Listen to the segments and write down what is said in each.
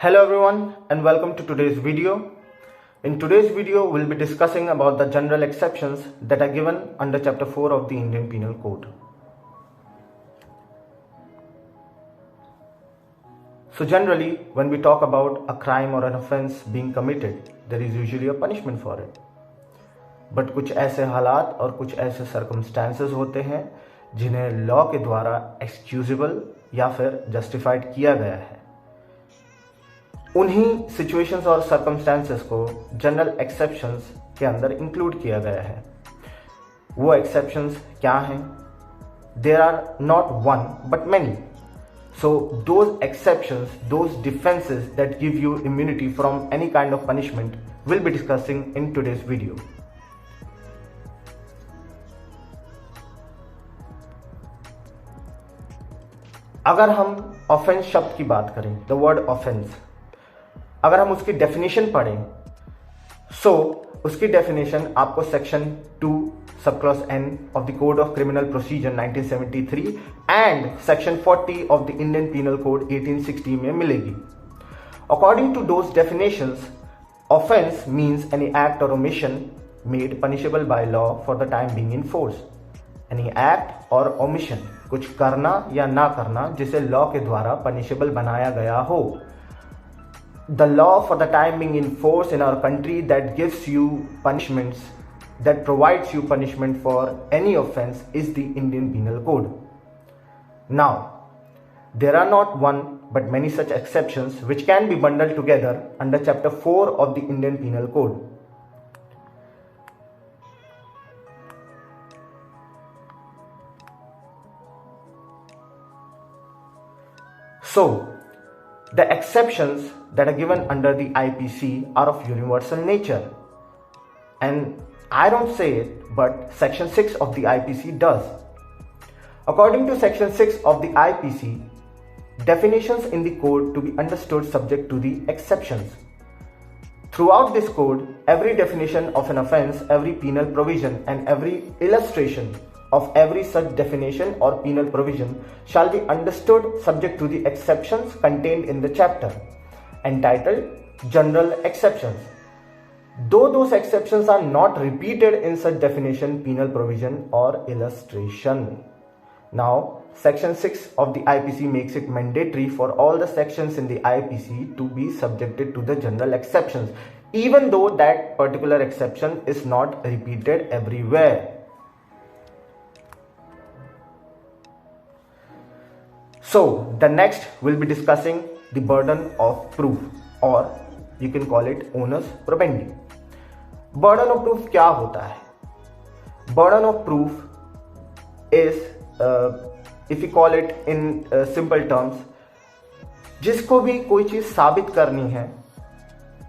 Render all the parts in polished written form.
Hello everyone and welcome to today's video. In today's video, we'll be discussing about the general exceptions that are given under Chapter 4 of the Indian Penal Code. So generally, when we talk about a crime or an offense being committed, there is usually a punishment for it. But कुछ ऐसे हालात और कुछ ऐसे circumstances होते हैं जिन्हें law के द्वारा एक्सक्यूजेबल या फिर जस्टिफाइड किया गया है। उन्हीं सिचुएशंस और सर्कमस्टेंसेस को जनरल एक्सेप्शंस के अंदर इंक्लूड किया गया है। वो एक्सेप्शंस क्या हैं? There are not one but many. So those exceptions, those defences that give you immunity from any kind of punishment will be discussing in today's video. अगर हम ऑफेंस शब्द की बात करें, द वर्ड ऑफेंस, अगर हम उसकी डेफिनेशन पढ़ें, उसकी डेफिनेशन आपको section 2 sub clause N of the code of criminal procedure 1973 and section 40 of the Indian penal code 1860 में मिलेगी। According to those definitions, offence means any act or omission made punishable by law for the time being in force. Any act or omission, कुछ करना या ना करना जिसे law के द्वारा पनिशेबल बनाया गया हो। The law for the time being in force in our country that gives you punishments, that provides you punishment for any offense is the Indian Penal Code. Now, there are not one but many such exceptions which can be bundled together under Chapter 4 of the Indian Penal Code. So, the exceptions that are given under the IPC are of universal nature, and I don't say it, but Section 6 of the IPC does. According to Section 6 of the IPC, definitions in the code to be understood subject to the exceptions. Throughout this code, every definition of an offense, every penal provision, and every illustration of every such definition or penal provision shall be understood subject to the exceptions contained in the chapter entitled General Exceptions. Though those exceptions are not repeated in such definition, penal provision, or illustration. Now, Section 6 of the IPC makes it mandatory for all the sections in the IPC to be subjected to the general exceptions, even though that particular exception is not repeated everywhere. So, the next we'll be discussing the burden of proof, or you can call it onus probendi. Burden of proof क्या होता है? Burden of proof is, if you call it in simple terms, जिसको भी कोई चीज साबित करनी है,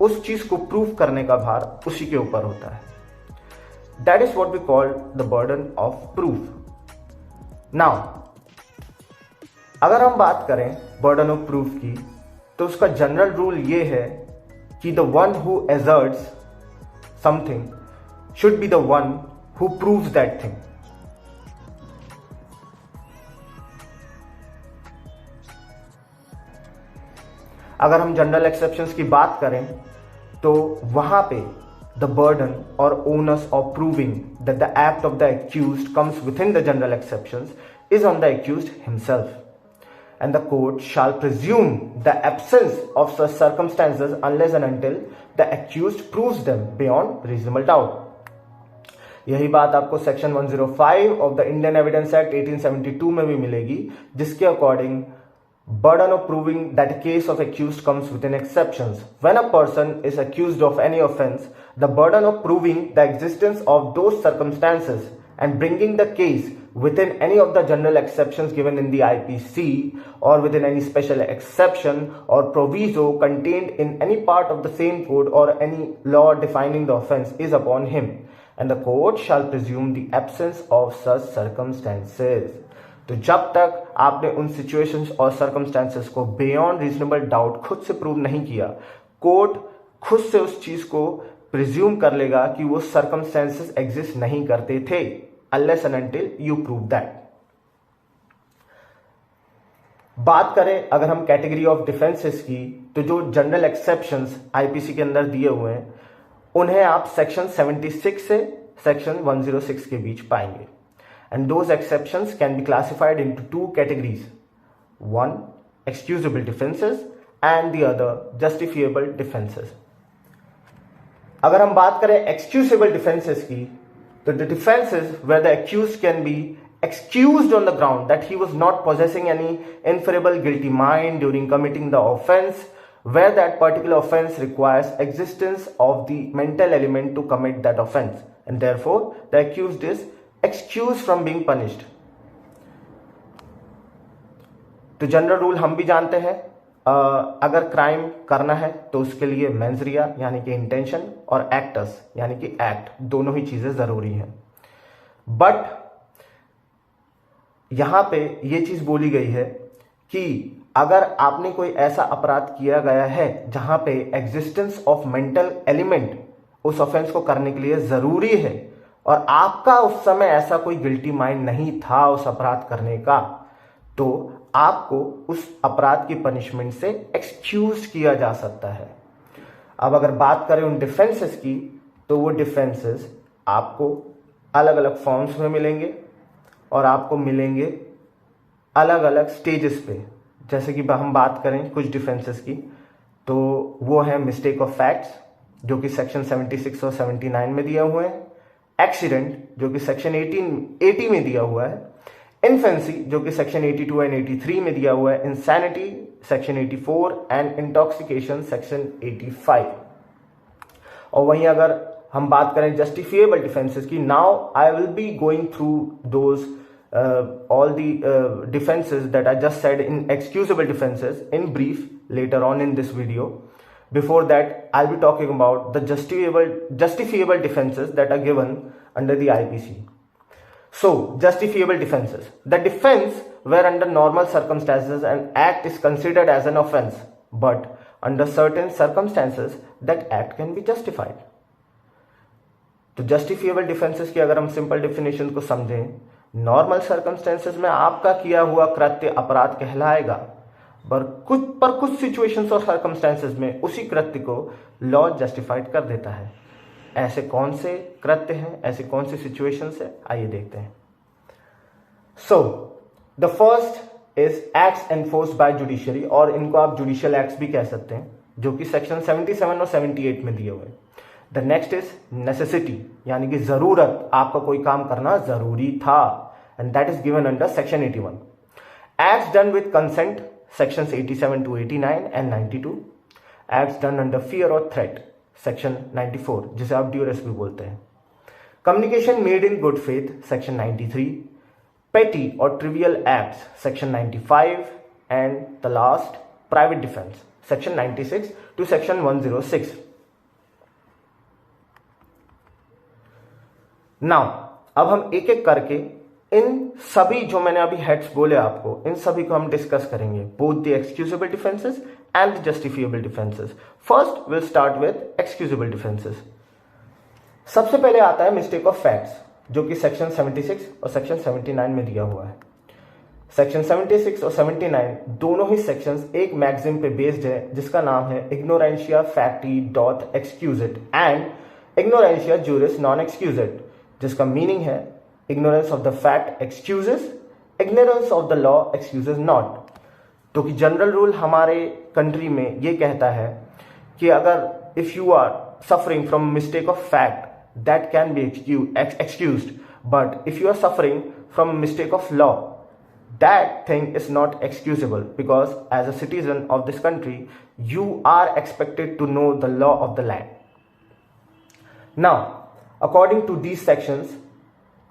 उस चीज को प्रूफ करने का भार उसी के ऊपर होता है. That is what we call the burden of proof. Now, अगर हम बात करें बर्डन ऑफ प्रूफ की, तो उसका जनरल रूल ये है कि the one who asserts something should be the one who proves that thing. अगर हम जनरल एक्सेप्शंस की बात करें, तो वहां पे द बर्डन और onus of proving that the act of the accused comes with in the general exceptions is on the accused himself. And the court shall presume the absence of such circumstances unless and until the accused proves them beyond reasonable doubt. यही बात आपको section 105 of the Indian evidence act 1872 में भी मिलेगी, जिसके according burden of proving that a case of accused comes within exceptions. When a person is accused of any offense, the burden of proving the existence of those circumstances and bringing the case within any of the general exceptions given in the IPC or within any special exception or proviso contained in any part of the same code or any law defining the offense is upon him, and the court shall presume the absence of such circumstances. तो जब तक आपने उन situations और circumstances को beyond reasonable doubt खुद से prove नहीं किया, कोर्ट खुद से उस चीज को प्रिज्यूम कर लेगा कि वो सर्कमस्टेंसेस एग्जिस्ट नहीं करते थे, unless and until you prove that. बात करें अगर हम कैटेगरी ऑफ डिफेंसेस की, तो जो जनरल एक्सेप्शंस आईपीसी के अंदर दिए हुए हैं उन्हें आप सेक्शन 76 से सेक्शन 106 के बीच पाएंगे। And those exceptions can be classified into two categories, one excusable defences and the other justifiable defences. अगर हम बात करें एक्सक्यूजेबल डिफेंसेस की, तो the defences where the accused can be excused on the ground that he was not possessing any inferable guilty mind during committing the offense, where that particular offense requires existence of the mental element to commit that offense, and therefore the accused is excused from being punished. तो general rule हम भी जानते हैं, अगर crime करना है तो उसके लिए मेंस रिया यानी कि इंटेंशन और एक्टस यानी कि एक्ट, दोनों ही चीजें जरूरी हैं। बट यहां पे ये चीज बोली गई है कि अगर आपने कोई ऐसा अपराध किया गया है जहां पे एग्जिस्टेंस ऑफ मेंटल एलिमेंट उस ऑफेंस को करने के लिए जरूरी है और आपका उस समय ऐसा कोई गिल्टी माइंड नहीं था उस अपराध करने का, तो आपको उस अपराध की पनिशमेंट से एक्सक्यूज किया जा सकता है। अब अगर बात करें उन डिफेंसेस की, तो वो डिफेंसेस आपको अलग अलग फॉर्म्स में मिलेंगे और आपको मिलेंगे अलग अलग स्टेजेस पे। जैसे कि हम बात करें कुछ डिफेंसेस की, तो वो है मिस्टेक ऑफ फैक्ट्स जो कि सेक्शन 76 और 79 में दिया हुआ है, एक्सीडेंट जो कि सेक्शन 80 में दिया हुआ है, इन्फेंसी जो कि सेक्शन 82 एंड 83 में दिया हुआ है, insanity section 84 and intoxication section 85। और वहीं अगर हम बात करें जस्टिफिएबल डिफेंसेस की, now I will be going through those all the defenses that I just said in excusable defenses in brief later on in this video. Before that, I'll be talking about the justifiable defenses that are given under the IPC. So, justifiable defenses. The defense where under normal circumstances an act is considered as an offense, but under certain circumstances that act can be justified. तो justifiable defences की अगर हम simple definition को समझें, normal circumstances में आपका किया हुआ कृत्य अपराध कहलाएगा, पर कुछ सिचुएशंस और सर्कमस्टेंसेस में उसी कृत्य को लॉ जस्टिफाइड कर देता है। ऐसे कौन से कृत्य हैं, ऐसे कौन सी सिचुएशंस है, आइए देखते हैं। So the first is acts enforced by judiciary, और इनको आप जुडिशियल एक्ट्स भी कह सकते हैं, जो कि सेक्शन 77 और 78 में दिए हुए हैं। द नेक्स्ट इज नेसेसिटी, यानी कि जरूरत, आपका कोई काम करना जरूरी था, and that is given under section 81। Acts done with consent sections 87 to 89 and 92। Acts done under fear और थ्रेट सेक्शन 94, जिसे आप ड्यूरेस भी बोलते हैं। Communication made in good faith section 93। पेटी और trivial acts section 95 and the last private defence section 96 to section 106। Now अब हम एक एक करके इन सभी जो मैंने अभी हेड्स बोले आपको, इन सभी को हम डिस्कस करेंगे, both the excusable defences and the justifiable defences. First will start with excusable defences. सबसे पहले आता है मिस्टेक ऑफ फैक्ट्स, जो कि सेक्शन 76 और सेक्शन 79 में दिया हुआ है। सेक्शन 76 और 79 दोनों ही सेक्शंस एक मैगजीम पे बेस्ड है, जिसका नाम है इग्नोरेंशिया फैक्टी डॉट एक्सक्यूजेड एंड इग्नोरेंशिया जुरिस नॉन एक्सक्यूजेड, जिसका मीनिंग है ignorance of the fact excuses, ignorance of the law excuses not। तो कि जनरल रूल हमारे कंट्री में ये कहता है कि अगर if you are suffering from mistake of fact that can be excused, but if you are suffering from mistake of law that thing is not excusable, because as a citizen of this country you are expected to know the law of the land. Now, according to these sections,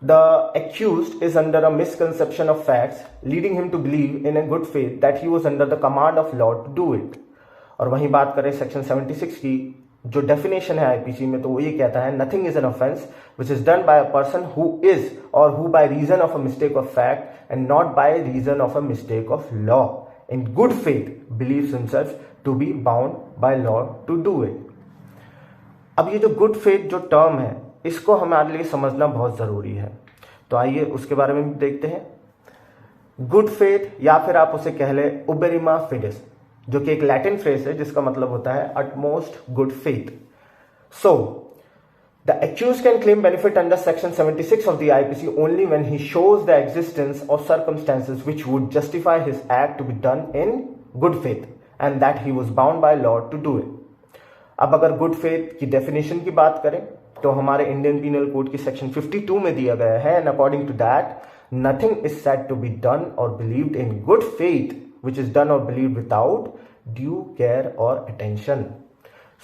the accused is under a misconception of facts, leading him to believe in a good faith that he was under the command of law to do it. और वहीं बात करें section 76 की, जो definition है IPC में, तो वो ये कहता है nothing is an offence which is done by a person who is or who by reason of a mistake of fact and not by reason of a mistake of law in good faith believes himself to be bound by law to do it. अब ये जो good faith जो term है, इसको हमारे लिए समझना बहुत जरूरी है, तो आइए उसके बारे में भी देखते हैं। गुड फेथ, या फिर आप उसे कह ले उबेरिमा फिडेस, जो कि एक लैटिन फ्रेज है जिसका मतलब होता है utmost good faith. So the accused can claim benefit under section 76 of the IPC only when he shows the existence of circumstances which would justify his act to be done in good faith and that he was bound by law to do it. अब अगर good faith की definition की बात करें तो हमारे Indian penal code की section 52 में दिया गया है, and according to that nothing is said to be done or believed in good faith which is done or believed without due care और अटेंशन.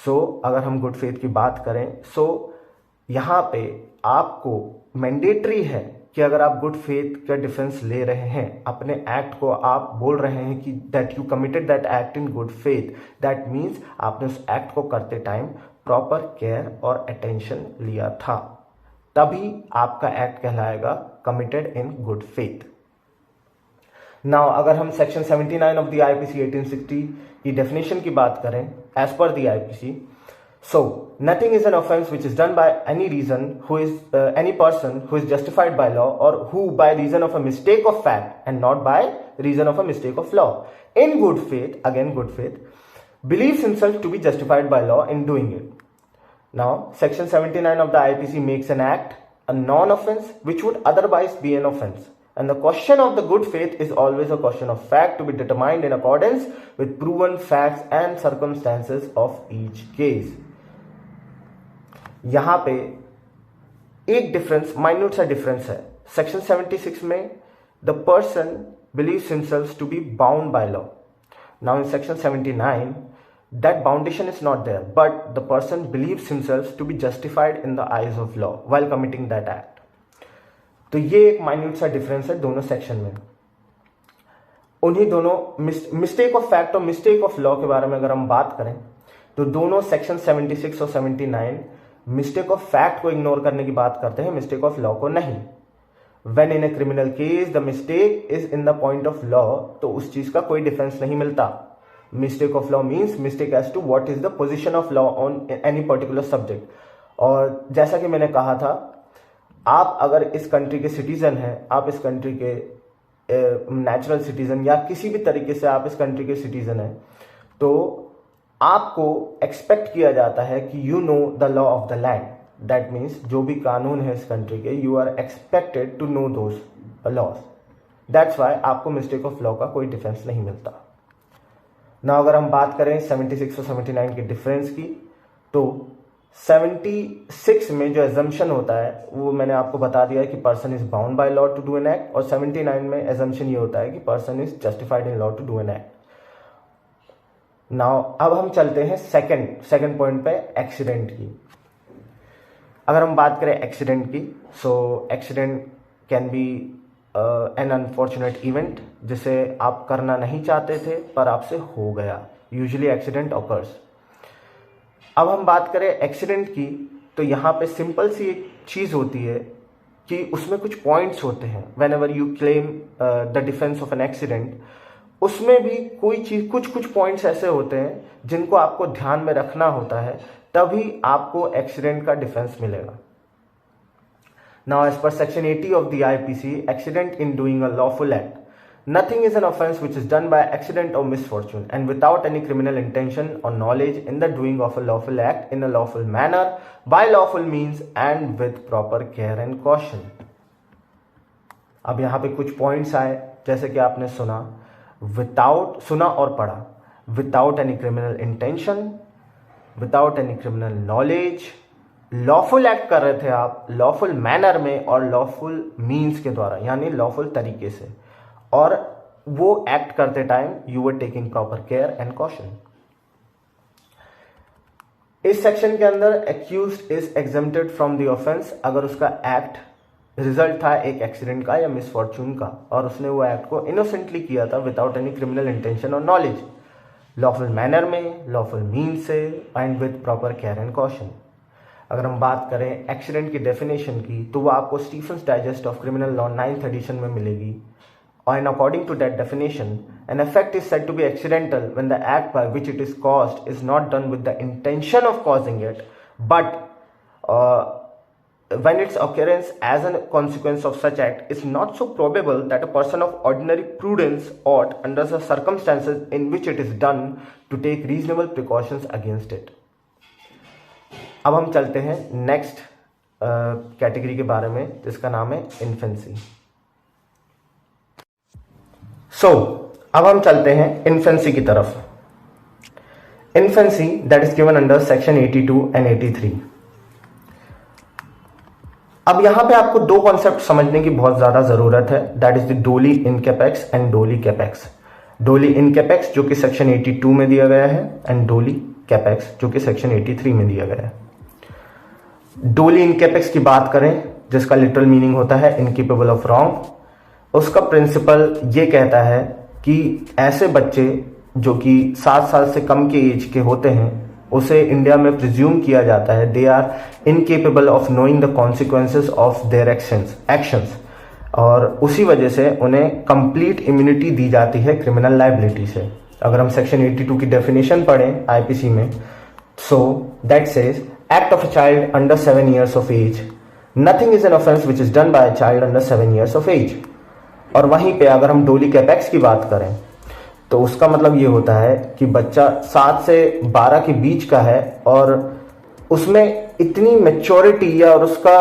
सो अगर हम गुड फेथ की बात करें, सो यहां पे आपको मैंडेटरी है कि अगर आप गुड फेथ का डिफेंस ले रहे हैं, अपने एक्ट को आप बोल रहे हैं कि that you committed that act in good faith, that means आपने उस एक्ट को करते टाइम प्रॉपर केयर और अटेंशन लिया था, तभी आपका एक्ट कहलाएगा committed in good faith. Now अगर हम सेक्शन 79 ऑफ द आईपीसी 1860 की डेफिनेशन की बात करें, as per the IPC, so nothing is an offense which is done by any reason who is any person who is justified by law or who by reason of a mistake of fact and not by reason of a mistake of law in good faith, again good faith, believes himself to be justified by law in doing it. Now section 79 of the IPC makes an act a non-offense which would otherwise be an offense, and the question of the good faith is always a question of fact to be determined in accordance with proven facts and circumstances of each case. यहां पे एक difference, minute सा difference है. Section 76 में the person believes himself to be bound by law. Now in section 79 that boundation is not there, but the person believes himself to be justified in the eyes of law while committing that act. तो ये एक minute सा difference है दोनों section में. उन्हीं दोनों mistake of fact और मिस्टेक ऑफ लॉ के बारे में अगर हम बात करें तो दोनों सेक्शन 76 और 79 मिस्टेक ऑफ फैक्ट को इग्नोर करने की बात करते हैं, मिस्टेक ऑफ लॉ को नहीं. When in a criminal case the mistake is in the point of law, तो उस चीज का कोई डिफेंस नहीं मिलता. Mistake of law means mistake as to what is the position of law on any particular subject. और जैसा कि मैंने कहा था, आप अगर इस कंट्री के सिटीजन हैं, आप इस कंट्री के नेचुरल सिटीजन या किसी भी तरीके से आप इस कंट्री के सिटीजन हैं, तो आपको एक्सपेक्ट किया जाता है कि you know the law of the land. That means जो भी कानून है इस कंट्री के, you are expected to know those laws. That's why आपको मिस्टेक ऑफ लॉ का कोई डिफेंस नहीं मिलता. ना अगर हम बात करें 76 और 79 के डिफरेंस की, तो 76 में जो एजम्पशन होता है वो मैंने आपको बता दिया है कि person is bound by law to do an act, और 79 में एजम्पशन ये होता है कि person is justified in law to do an act. Now अब हम चलते हैं सेकंड पॉइंट पे, एक्सीडेंट की. अगर हम बात करें एक्सीडेंट की, so accident can be an unfortunate event जिसे आप करना नहीं चाहते थे पर आपसे हो गया. Usually accident occurs. अब हम बात करें एक्सीडेंट की, तो यहाँ पे सिंपल सी एक चीज होती है कि उसमें कुछ पॉइंट्स होते हैं. When ever you claim the defence of an accident, उसमें भी कोई चीज, कुछ पॉइंट्स ऐसे होते हैं जिनको आपको ध्यान में रखना होता है, तभी आपको एक्सीडेंट का डिफेंस मिलेगा. Now as per section 80 of the IPC, accident in doing a lawful act. Nothing is an offence which is done by accident or misfortune and without any criminal intention or knowledge in the doing of a lawful act in a lawful manner by lawful means and with proper care and caution. अब यहां पे कुछ points आए, जैसे कि आपने सुना और पढ़ा, without any criminal intention, without any criminal knowledge, lawful act कर रहे थे आप लॉफुल मैनर में और लॉफुल मीन्स के द्वारा, यानी लॉफुल तरीके से, और वो एक्ट करते time you were taking proper care and caution. इस सेक्शन के अंदर accused is exempted from the offence अगर उसका एक्ट रिजल्ट था एक एक्सीडेंट का या मिसफॉर्चून का, और उसने वो एक्ट को इनोसेंटली किया था without any criminal intention or knowledge, lawful manner में, लॉफुल मीन से, and with proper care and caution. अगर हम बात करें एक्सीडेंट की डेफिनेशन की, तो वो आपको Stephen's digest of criminal law 9th edition में मिलेगी. And according to that definition, an effect is said to be accidental when the act by which it is caused is not done with the intention of causing it, but when its occurrence as a consequence of such act is not so probable that a person of ordinary prudence ought, under the circumstances in which it is done, to take reasonable precautions against it. अब हम चलते हैं next category के बारे में, जिसका नाम है इन्फेंसी. अब हम चलते हैं इन्फेंसी की तरफ. Infancy that is given under section 82 and 83. अब यहां पे आपको दो कॉन्सेप्ट समझने की बहुत ज्यादा जरूरत है. दैट इज द डोली इनकेपेक्स एंड डोली कैपेक्स. डोली इनकेपेक्स जो कि सेक्शन 82 में दिया गया है, एंड डोली कैपेक्स जो कि सेक्शन 83 में दिया गया है. डोली इनकेपेक्स की बात करें, जिसका लिटरल मीनिंग होता है इनकेपेबल ऑफ रॉन्ग. उसका प्रिंसिपल ये कहता है कि ऐसे बच्चे जो कि 7 साल से कम के एज के होते हैं, उसे इंडिया में प्रिज्यूम किया जाता है they are incapable of knowing the consequences of their actions, और उसी वजह से उन्हें कंप्लीट इम्यूनिटी दी जाती है क्रिमिनल लायबिलिटी से. अगर हम सेक्शन 82 की डेफिनेशन पढ़ें आईपीसी में, so that says act of a child under 7 years of age, nothing is an offence which is done by a child under 7 years of age. और वहीं पे अगर हम डोली कैपेक्स की बात करें तो उसका मतलब ये होता है कि बच्चा 7 से 12 के बीच का है और उसमें इतनी मैच्योरिटी या और उसका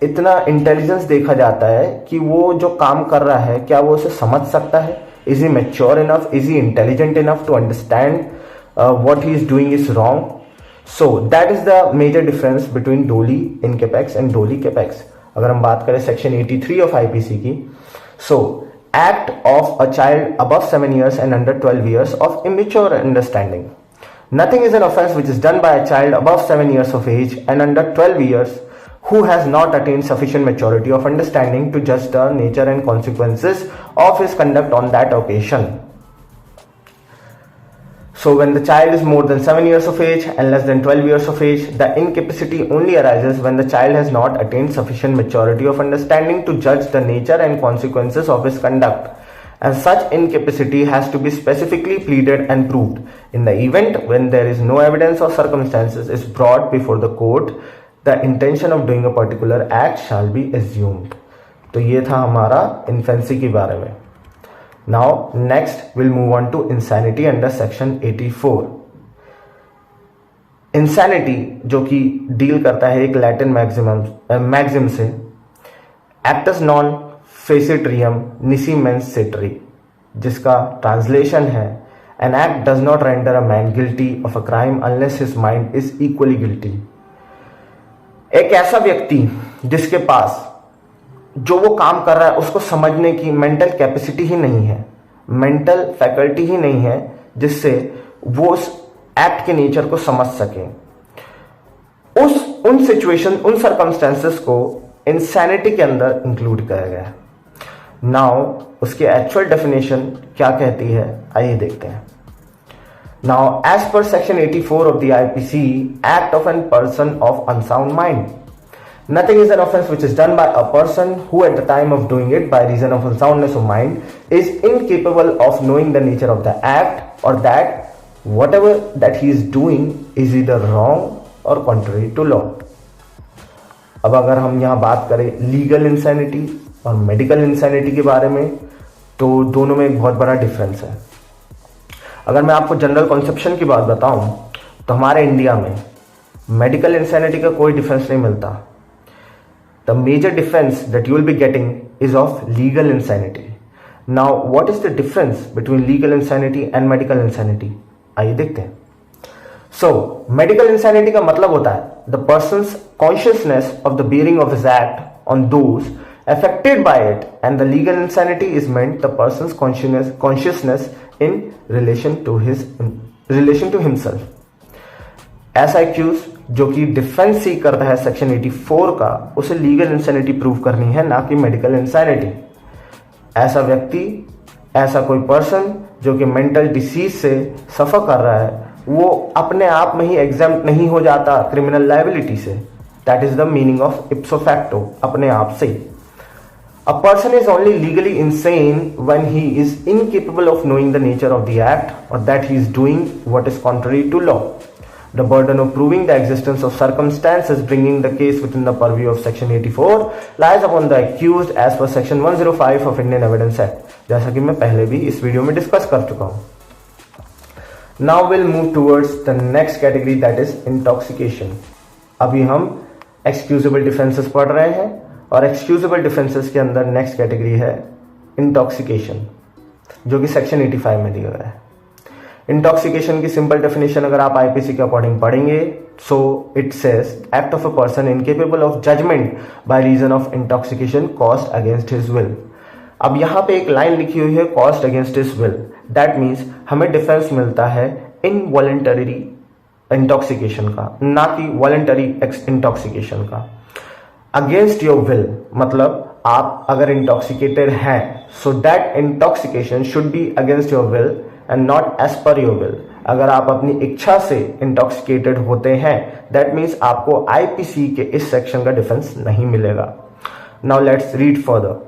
इतना इंटेलिजेंस देखा जाता है कि वो जो काम कर रहा है क्या वो उसे समझ सकता है. Is he mature enough, is he intelligent enough to understand what he is doing is wrong. So that is the major difference between doli incapax and डोली कैपेक्स. अगर हम बात करें सेक्शन 83 ऑफ आईपीसी की, सो act of a child above 7 years and under 12 years of immature understanding. Nothing is an offense which is done by a child above 7 years of age and under 12 years who has not attained sufficient maturity of understanding to judge the nature and consequences of his conduct on that occasion. So when the child is more than 7 years of age and less than 12 years of age, the incapacity only arises when the child has not attained sufficient maturity of understanding to judge the nature and consequences of his conduct. And such incapacity has to be specifically pleaded and proved. In the event when there is no evidence or circumstances is brought before the court, the intention of doing a particular act shall be assumed. तो ये था हमारा infancy के बारे में. Now next we'll move on to insanity under section 84. Insanity जो कि deal करता है एक लैटिन मैक्सिम से, actus non facitrium nisi mens ceteri, जिसका ट्रांसलेशन है an act does not render a man guilty of a crime unless his mind is equally guilty. एक ऐसा व्यक्ति जिसके पास जो वो काम कर रहा है उसको समझने की मेंटल कैपेसिटी ही नहीं है, मेंटल फैकल्टी ही नहीं है, जिससे वो उस एक्ट के नेचर को समझ सके. उन सिचुएशन, उन सर्कमस्टेंसेस को इंसैनिटी के अंदर इंक्लूड किया गया है. नाउ उसकी एक्चुअल डेफिनेशन क्या कहती है, आइए देखते हैं. Now as per section 84 of the IPC, act of an person of unsound mind. Nothing is an offense which is done by a person who at the time of doing it by reason of unsoundness of mind is incapable of knowing the nature of the act or that whatever that he is doing is either wrong or contrary to law. अब अगर हम यहाँ बात करें legal insanity और medical insanity के बारे में, तो दोनों में एक बहुत बड़ा डिफरेंस है. अगर मैं आपको जनरल कॉन्सेप्शन की बात बताऊं तो हमारे इंडिया में मेडिकल इंसैनिटी का कोई डिफरेंस नहीं मिलता. The major difference that you will be getting is of legal insanity. Now, what is the difference between legal insanity and medical insanity? आइए देखते हैं. So, medical insanity का मतलब होता है the person's consciousness of the bearing of his act on those affected by it, and the legal insanity is meant the person's consciousness in relation to himself. ऐसा accused जो कि defence ही करता है section 84 का, उसे लीगल इंसैनिटी प्रूव करनी है, ना कि मेडिकल इंसैनिटी. ऐसा व्यक्ति, ऐसा कोई पर्सन जो कि मेंटल डिसीज से सफर कर रहा है, वो अपने आप में ही एग्जेम्प्ट नहीं हो जाता क्रिमिनल लायबिलिटी से. That is the meaning of इप्सो facto, अपने आप से. A person is only legally insane when he is incapable of knowing the nature of the act or that he is doing what is contrary to law. The burden of proving the existence of circumstances bringing the case within the purview of Section 84 lies upon the accused as per Section 105 of Indian Evidence Act. जैसा कि मैं पहले भी इस video में discuss कर चुका हूं. Now we'll move towards the next category, that is intoxication. अभी हम excusable defenses पढ़ रहे हैं और excusable defenses के अंदर नेक्स्ट कैटेगरी है intoxication, जो कि सेक्शन 85 में दिया गया है. इंटॉक्सिकेशन की सिंपल डेफिनेशन अगर आप आईपीसी के अकॉर्डिंग पढ़ेंगे, so it says act of a person incapable of judgement by reason of intoxication caused against his will. अब यहां पे एक लाइन लिखी हुई है caused against his will. That means हमें डिफेंस मिलता है इनवॉलंटरी इंटॉक्सिकेशन का, ना कि वॉलंटरी इंटॉक्सिकेशन का. अगेंस्ट योर विल मतलब आप अगर इंटॉक्सिकेटेड हैं, so that intoxication should be against your will and not as per your will. अगर आप अपनी इच्छा से इंटॉक्सिकेटेड होते हैं, दैट मीन्स आपको आईपीसी के इस सेक्शन का डिफेंस नहीं मिलेगा. Now let's read further.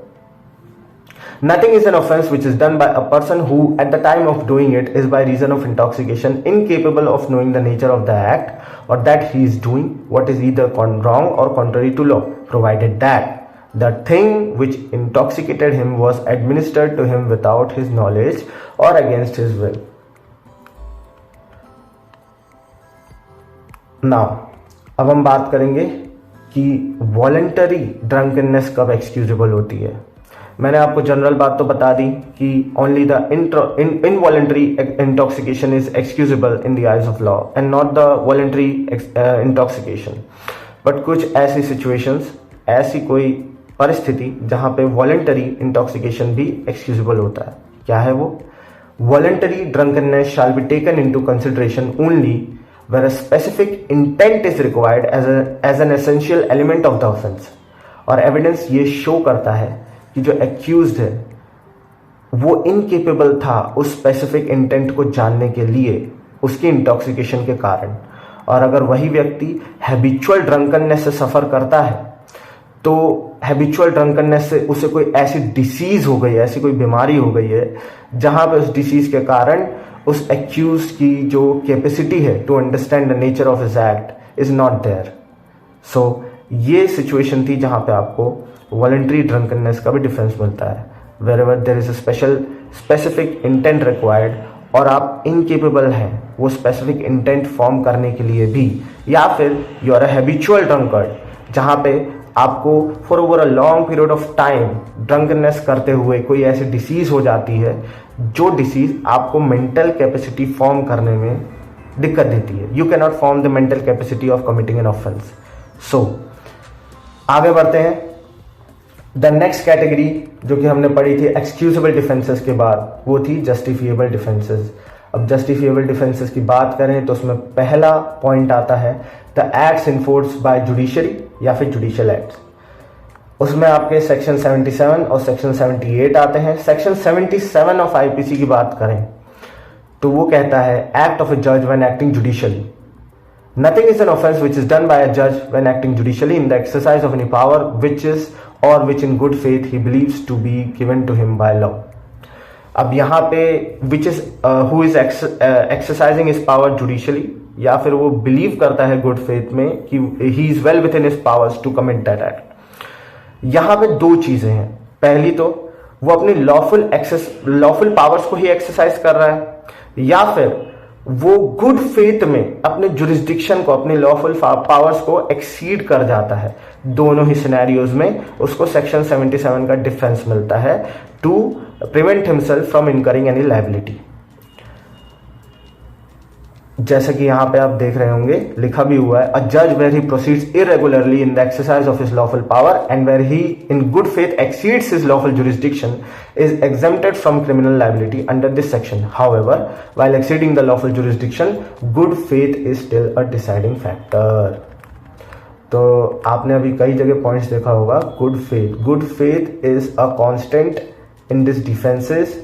Nothing is an offense which is done by a person who at the time of doing it is by reason of intoxication incapable of knowing the nature of the act or that he is doing what is either wrong or contrary to law, provided that the thing which intoxicated him was administered to him without his knowledge or against his will. Now, अब हम बात करेंगे कि voluntary drunkenness कब excusable होती है. मैंने आपको जनरल बात तो बता दी कि only the involuntary intoxication is excusable in the eyes of law and not the voluntary intoxication. But कुछ ऐसी सिचुएशंस, ऐसी कोई परिस्थिति जहां पे वॉलंटरी इंटॉक्सिकेशन भी एक्सक्यूजेबल होता है. क्या है वो? Voluntary drunkenness shall be taken into consideration only where a specific intent is required as an essential element of the offence. और एविडेंस ये शो करता है कि जो एक्यूज्ड है वो इनकेपेबल था उस स्पेसिफिक इंटेंट को जानने के लिए उसकी इंटॉक्सिकेशन के कारण. और अगर वही व्यक्ति हैबिचुअल ड्रंकननेस से सफर करता है, तो हैबिचुअल ड्रंकननेस से उसे कोई ऐसी डिसीज हो गई है, ऐसी कोई बीमारी हो गई है जहां पे उस डिसीज के कारण उस एक्यूज्ड की जो कैपेसिटी है to understand the nature of his act is not there. So ये सिचुएशन थी जहां पे आपको वॉलंटरी ड्रंकनेस का भी डिफरेंस मिलता है. Wherever there is a specific intent required और आप इनकेपेबल हैं वो स्पेसिफिक इंटेंट फॉर्म करने के लिए भी, या फिर you are a habitual drunkard जहां पे आपको for over a long period of time drunkenness करते हुए कोई ऐसी डिसीज हो जाती है जो डिसीज आपको मेंटल कैपेसिटी फॉर्म करने में दिक्कत देती है. You can not form the mental capacity of committing an offence. So आगे बढ़ते हैं. द नेक्स्ट कैटेगरी जो कि हमने पढ़ी थी एक्सक्यूजेबल डिफेंसेस के बाद, वो थी जस्टिफिएबल डिफेंसेस. अब जस्टिफिएबल डिफेंसेस की बात करें तो उसमें पहला पॉइंट आता है the acts enforced by judiciary या फिर जुडिशियल एक्ट्स. उसमें आपके सेक्शन 77 और सेक्शन 78 आते हैं. सेक्शन 77 ऑफ आईपीसी की बात करें तो वो कहता है एक्ट ऑफ अ जज when acting judicially. Nothing is an offense which is done by a judge when acting judicially in the exercise of any power which is or which in good faith he believes to be given to him by law. अब यहाँ पे which is who is exercising his power judicially, या फिर वो believe करता है good faith में कि he is well within his powers to commit that act. यहाँ पे दो चीजें हैं. पहली तो वो अपनी लॉफुल पावर्स को ही एक्सरसाइज कर रहा है, या फिर वो गुड फेथ में अपने जुरिस्डिक्शन को, अपनी लॉफुल पावर्स को एक्सीड कर जाता है. दोनों ही सिनेरियोज में उसको सेक्शन 77 का डिफेंस मिलता है to prevent himself from incurring any liability. जैसा कि यहां पे आप देख रहे होंगे लिखा भी हुआ है, अ जज where he proceeds irregularly in the exercise of his lawful power and where he in good faith exceeds his lawful jurisdiction is exempted from criminal liability under this section. However, while exceeding the lawful jurisdiction, good faith is still a deciding factor. तो आपने अभी कई जगह points देखा होगा. Good faith is a constant in this defences.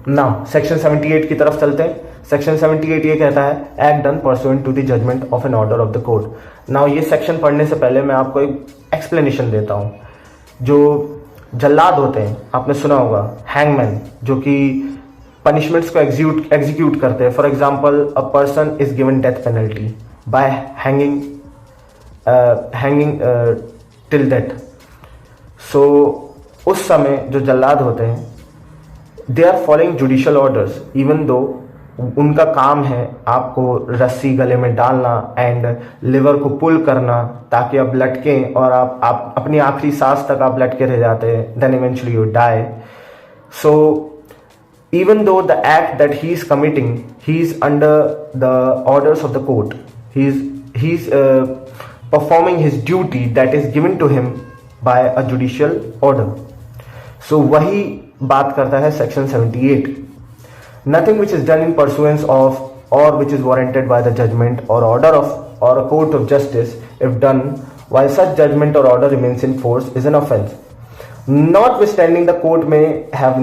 Now section 78 की तरफ चलते हैं. सेक्शन 78 ये कहता है act done pursuant to the judgment of an order of the court. Now ये सेक्शन पढ़ने से पहले मैं आपको एक एक्सप्लेनेशन देता हूं. जो जल्लाद होते हैं, आपने सुना होगा हैंगमैन, जो कि पनिशमेंट्स को एग्जीक्यूट करते हैं। For example, a person is given death penalty by hanging till death. So उस समय जो जल्लाद होते हैं, they are following judicial orders, even though उनका काम है आपको रस्सी गले में डालना एंड लिवर को पुल करना ताकि आप लटकें और आप अपनी आखिरी सांस तक आप लटके रह जाते हैं, then eventually you die. So even though the act that he is committing, he is under the orders of the court, he's performing his duty that is given to him by a judicial order. So वही बात करता है section 78. Nothing which is done in pursuance of or which is warranted by the judgment or order of or a court of justice, if done while such judgment or order remains in force, is an offense. Notwithstanding, the court may have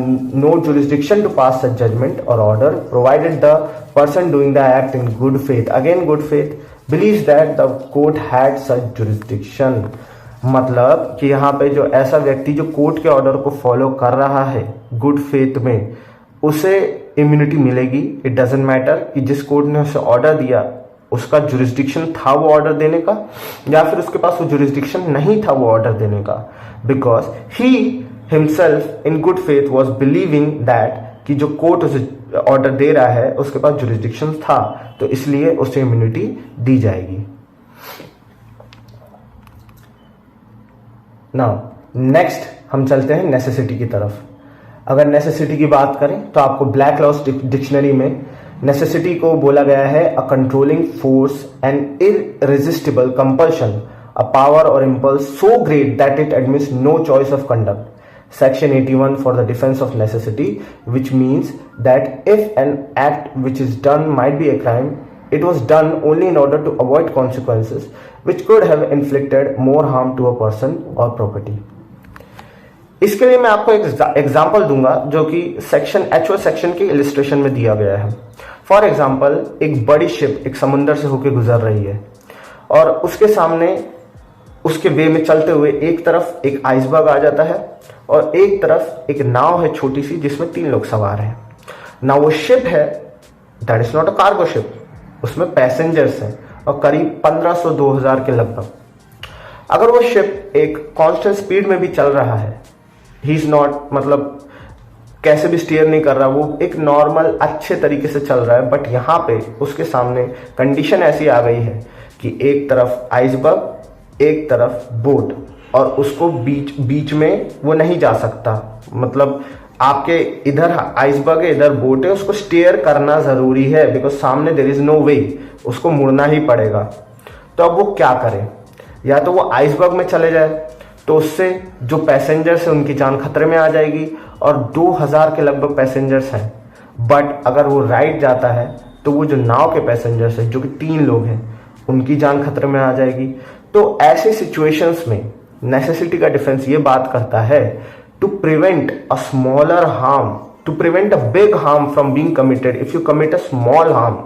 no jurisdiction to pass such judgment or order, provided the person doing the act in good faith, again good faith, believes that the court had such jurisdiction. मतलब कि यहाँ पे जो ऐसा व्यक्ति जो court के order को फॉलो कर रहा है गुड फेथ में, उसे इम्यूनिटी मिलेगी। इट डजेंट मैटर कि जिस कोर्ट ने उसे ऑर्डर दिया उसका जुरिस्डिक्शन था वो ऑर्डर देने का या फिर उसके पास वो जुरिस्डिक्शन नहीं था वो ऑर्डर देने का, because he himself in good faith was believing that कि जो कोर्ट उसे ऑर्डर दे रहा है उसके पास जुरिस्डिक्शन था, तो इसलिए उसे इम्यूनिटी दी जाएगी। नाउ नेक्स्ट हम चलते हैं नेसेसिटी की तरफ। अगर नेसेसिटी की बात करें तो आपको ब्लैक लॉस डिक्शनरी में नेसेसिटी को बोला गया है a controlling force and irresistible compulsion, a power और impulse so great that it admits no choice of conduct. Section 81 for the defense of necessity, which means that if an act which is done might be a crime, it was done only in order to avoid consequences which could have inflicted more harm to a person or property. इसके लिए मैं आपको एक example दूंगा जो कि section HO section के illustration में दिया गया है। फॉर एग्जाम्पल, एक बड़ी शिप एक समुंदर से होकर गुजर रही है और उसके सामने उसके वे में चलते हुए एक तरफ एक आइसबर्ग आ जाता है और एक तरफ एक नाव है छोटी सी जिसमें 3 लोग सवार हैं। ना वो शिप है, that is not a cargo ship, उसमें पैसेंजर्स हैं और करीब 1500-2000 के लगभग। अगर वो शिप एक कांस्टेंट स्पीड में भी चल रहा है, ही इज नॉट मतलब कैसे भी स्टीयर नहीं कर रहा, वो एक नॉर्मल अच्छे तरीके से चल रहा है, बट यहाँ पे उसके सामने कंडीशन ऐसी आ गई है कि एक तरफ आइसबर्ग एक तरफ बोट और उसको बीच में वो नहीं जा सकता। मतलब आपके इधर आइसबर्ग है इधर बोट है, उसको स्टीयर करना जरूरी है बिकॉज सामने देयर इज नो वे, उसको मुड़ना ही पड़ेगा। तो अब वो क्या करे, या तो वो आइसबर्ग में चले जाए तो उससे जो पैसेंजर्स है उनकी जान खतरे में आ जाएगी और 2000 के लगभग पैसेंजर्स हैं। बट अगर वो राइट जाता है तो वो जो नाव के पैसेंजर्स है जो कि 3 लोग हैं उनकी जान खतरे में आ जाएगी। तो ऐसे सिचुएशंस में नेसेसिटी का डिफेंस ये बात करता है to prevent a smaller harm, to prevent a big harm from being committed if you commit a small harm,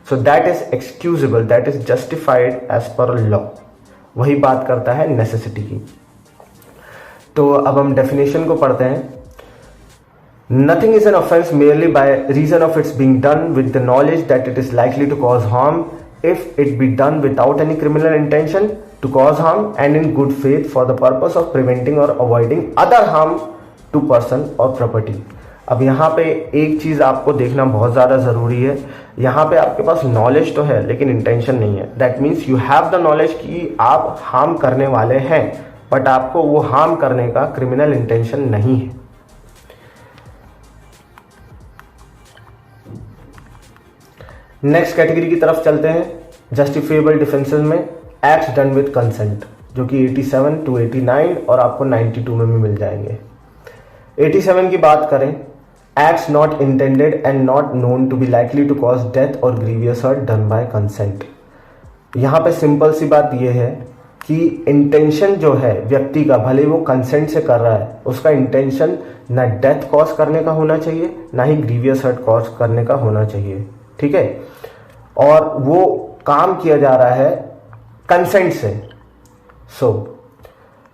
so that is excusable, that is justified as per law. वही बात करता है necessity की। तो अब हम डेफिनेशन को पढ़ते हैं। Nothing is an offence merely by reason of its being done with the knowledge that it is likely to cause harm if it be done without any criminal intention to cause harm and in good faith for the purpose of preventing or avoiding other harm to person or property। अब यहाँ पे एक चीज आपको देखना बहुत ज्यादा जरूरी है, यहाँ पे आपके पास नॉलेज तो है लेकिन इंटेंशन नहीं है। That means you have the knowledge कि आप हार्म करने वाले हैं बट आपको वो हार्म करने का क्रिमिनल इंटेंशन नहीं है। नेक्स्ट कैटेगरी की तरफ चलते हैं। जस्टिफिएबल डिफेंसेस में एक्ट्स डन विद कंसेंट, जो कि 87 to 89 और आपको 92 में भी मिल जाएंगे। 87 की बात करें, acts not intended and not known to be likely to cause death और grievous hurt done by consent. यहाँ पे सिंपल सी बात यह है कि इंटेंशन जो है व्यक्ति का, भले वो कंसेंट से कर रहा है, उसका इंटेंशन ना डेथ कॉज करने का होना चाहिए ना ही ग्रीवियस हर्ट कॉज करने का होना चाहिए, ठीक है। और वो काम किया जा रहा है कंसेंट से। सो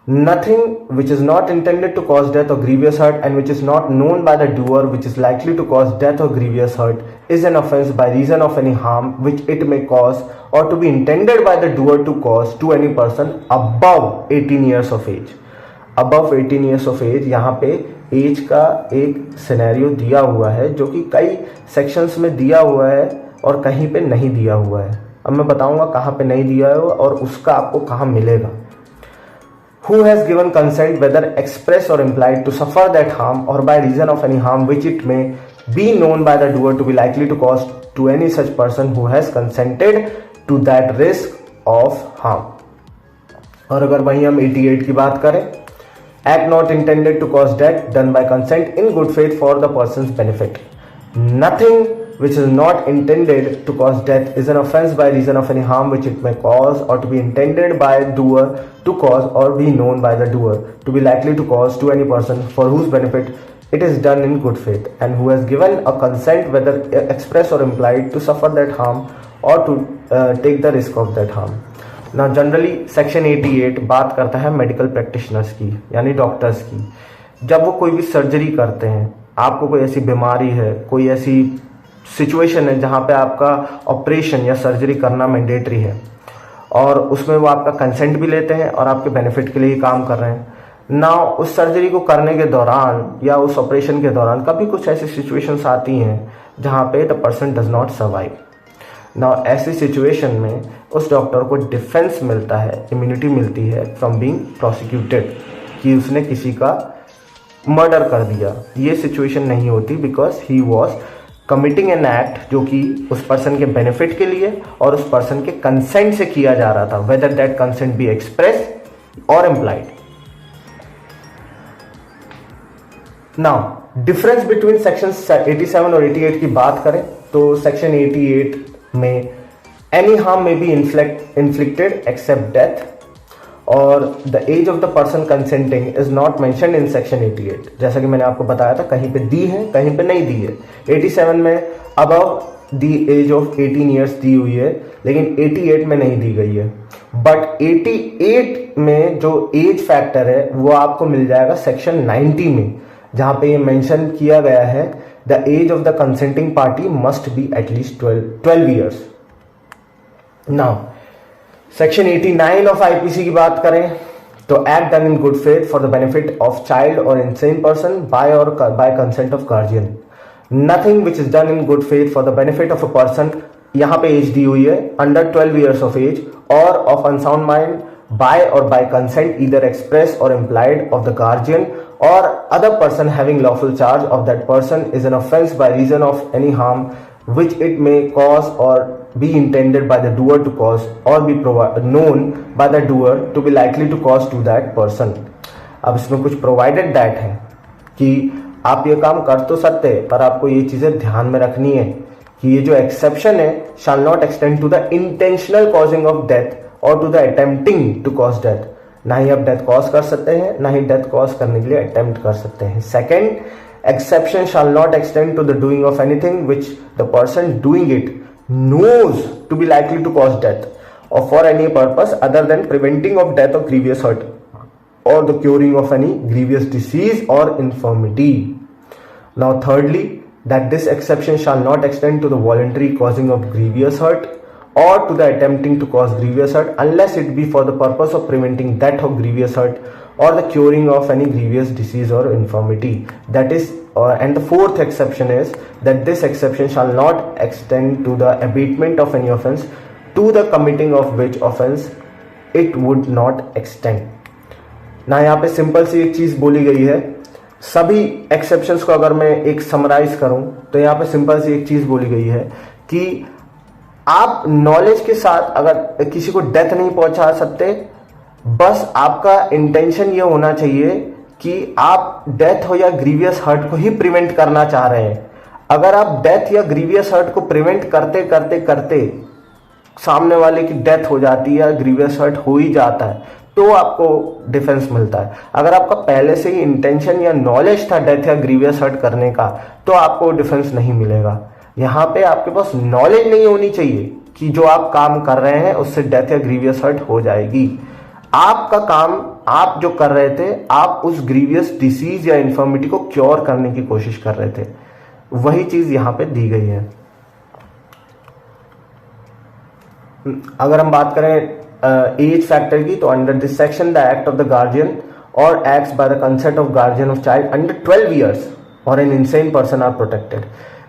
nothing which is not intended to cause death or grievous hurt and which is not known by the doer which is likely to cause death or grievous hurt is an offense by reason of any harm which it may cause or to be intended by the doer to cause to any person above 18 years of age. above 18 years of age, यहाँ पे as का एक scenario दिया हुआ है जो कि कई सेक्शंस में दिया हुआ है और कहीं पे नहीं दिया हुआ है. अब मैं बताऊंगा कहाँ पे नहीं दिया है और उसका आपको कहाँ मिलेगा. Who has given consent whether express or implied to suffer that harm or by reason of any harm which it may be known by the doer to be likely to cause to any such person who has consented to that risk of harm. और अगर वहीं हम 88 की बात करें, act not intended to cause death done by consent in good faith for the person's benefit. Nothing which is not intended to cause death is an offense by reason of any harm which it may cause or to be intended by doer to cause or be known by the doer to be likely to cause to any person for whose benefit it is done in good faith and who has given a consent whether express or implied to suffer that harm or to take the risk of that harm. Now generally section 88 बात करता है medical practitioners की यानी doctors की. जब वो कोई भी सर्जरी करते हैं, आपको कोई ऐसी बीमारी है, कोई ऐसी सिचुएशन है जहाँ पे आपका ऑपरेशन या सर्जरी करना मैंडेटरी है और उसमें वो आपका कंसेंट भी लेते हैं और आपके बेनिफिट के लिए ही काम कर रहे हैं. ना उस सर्जरी को करने के दौरान या उस ऑपरेशन के दौरान कभी कुछ ऐसी सिचुएशंस आती हैं जहाँ पे the person does not survive. ना ऐसी सिचुएशन में उस डॉक्टर को डिफेंस मिलता है, इम्यूनिटी मिलती है फ्रॉम बीइंग प्रोसिक्यूटेड कि उसने किसी का मर्डर कर दिया. ये सिचुएशन नहीं होती because he was committing an act जो कि उस पर्सन के बेनिफिट के लिए और उस पर्सन के कंसेंट से किया जा रहा था, whether that consent be express और implied. Now difference between section 87 और 88 की बात करें तो सेक्शन 88 में any harm may be inflicted except death और the age of the person consenting is not mentioned in section 88. जैसा कि मैंने आपको बताया था, कहीं पे दी है कहीं पे नहीं दी है. 87 में above the age of 18 years दी हुई है लेकिन 88 में नहीं दी गई है. बट 88 में जो एज फैक्टर है वो आपको मिल जाएगा सेक्शन 90 में, जहां पे ये मेंशन किया गया है the age of the consenting party must be at least 12 years. Now section 89 of IPC की बात करें तो act done in good faith for the benefit of child और insane person by consent of guardian. Nothing which is done in good faith for the benefit of a person, यहां पे age दी हुई है अंडर 12 ईयर्स ऑफ एज और of unsound mind bye और bye consent either express और implied of the guardian or other person having lawful charge of that person is an offense by reason of any harm which it may cause or be intended by the doer to cause or be known by the doer to be likely to cause to that person. अब इसमें कुछ provided that है कि आप ये काम कर तो सकते हैं पर आपको ये चीजें ध्यान में रखनी है कि ये जो एक्सेप्शन है shall not extend to the intentional causing of death or to the attempting to cause death. ना ही आप डेथ कॉज कर सकते हैं ना ही डेथ कॉज करने के लिए अटेम्प्ट कर सकते हैं. Second, exception shall not extend to the doing of anything which the person doing it knows to be likely to cause death और for any purpose other than preventing of death और grievous hurt और the curing of any grievous disease और infirmity. Now thirdly, that this exception shall not extend to the voluntary causing of grievous hurt or to the attempting to cause grievous hurt unless it be for the purpose of preventing death or grievous hurt or the curing of any grievous disease or infirmity. That is, and the fourth exception is that this exception shall not extend to the abatement of any offense to the committing of which offense it would not extend. ना यहाँ पे simple सी एक चीज बोली गई है. सभी exceptions को अगर मैं एक समराइज करूं तो यहाँ पे सिंपल सी एक चीज बोली गई है कि आप नॉलेज के साथ अगर किसी को डेथ नहीं पहुंचा सकते, बस आपका इंटेंशन ये होना चाहिए कि आप डेथ हो या ग्रीवियस हर्ट को ही प्रिवेंट करना चाह रहे हैं. अगर आप डेथ या ग्रीवियस हर्ट को प्रिवेंट करते करते करते सामने वाले की डेथ हो जाती है या ग्रीवियस हर्ट हो ही जाता है तो आपको डिफेंस मिलता है. अगर आपका पहले से ही इंटेंशन या नॉलेज था डेथ या ग्रीवियस हर्ट करने का तो आपको डिफेंस नहीं मिलेगा. यहाँ पे आपके पास नॉलेज नहीं होनी चाहिए कि जो आप काम कर रहे हैं उससे डेथ या ग्रीवियस हर्ट हो जाएगी. आपका काम आप जो कर रहे थे, आप उस ग्रीवियस डिसीज या इन्फर्मिटी को क्योर करने की कोशिश कर रहे थे। वही चीज यहां पे दी गई है। अगर हम बात करें एज फैक्टर की, तो under this section the act of the guardian और acts by the consent of guardian of child under 12 years or an insane person are protected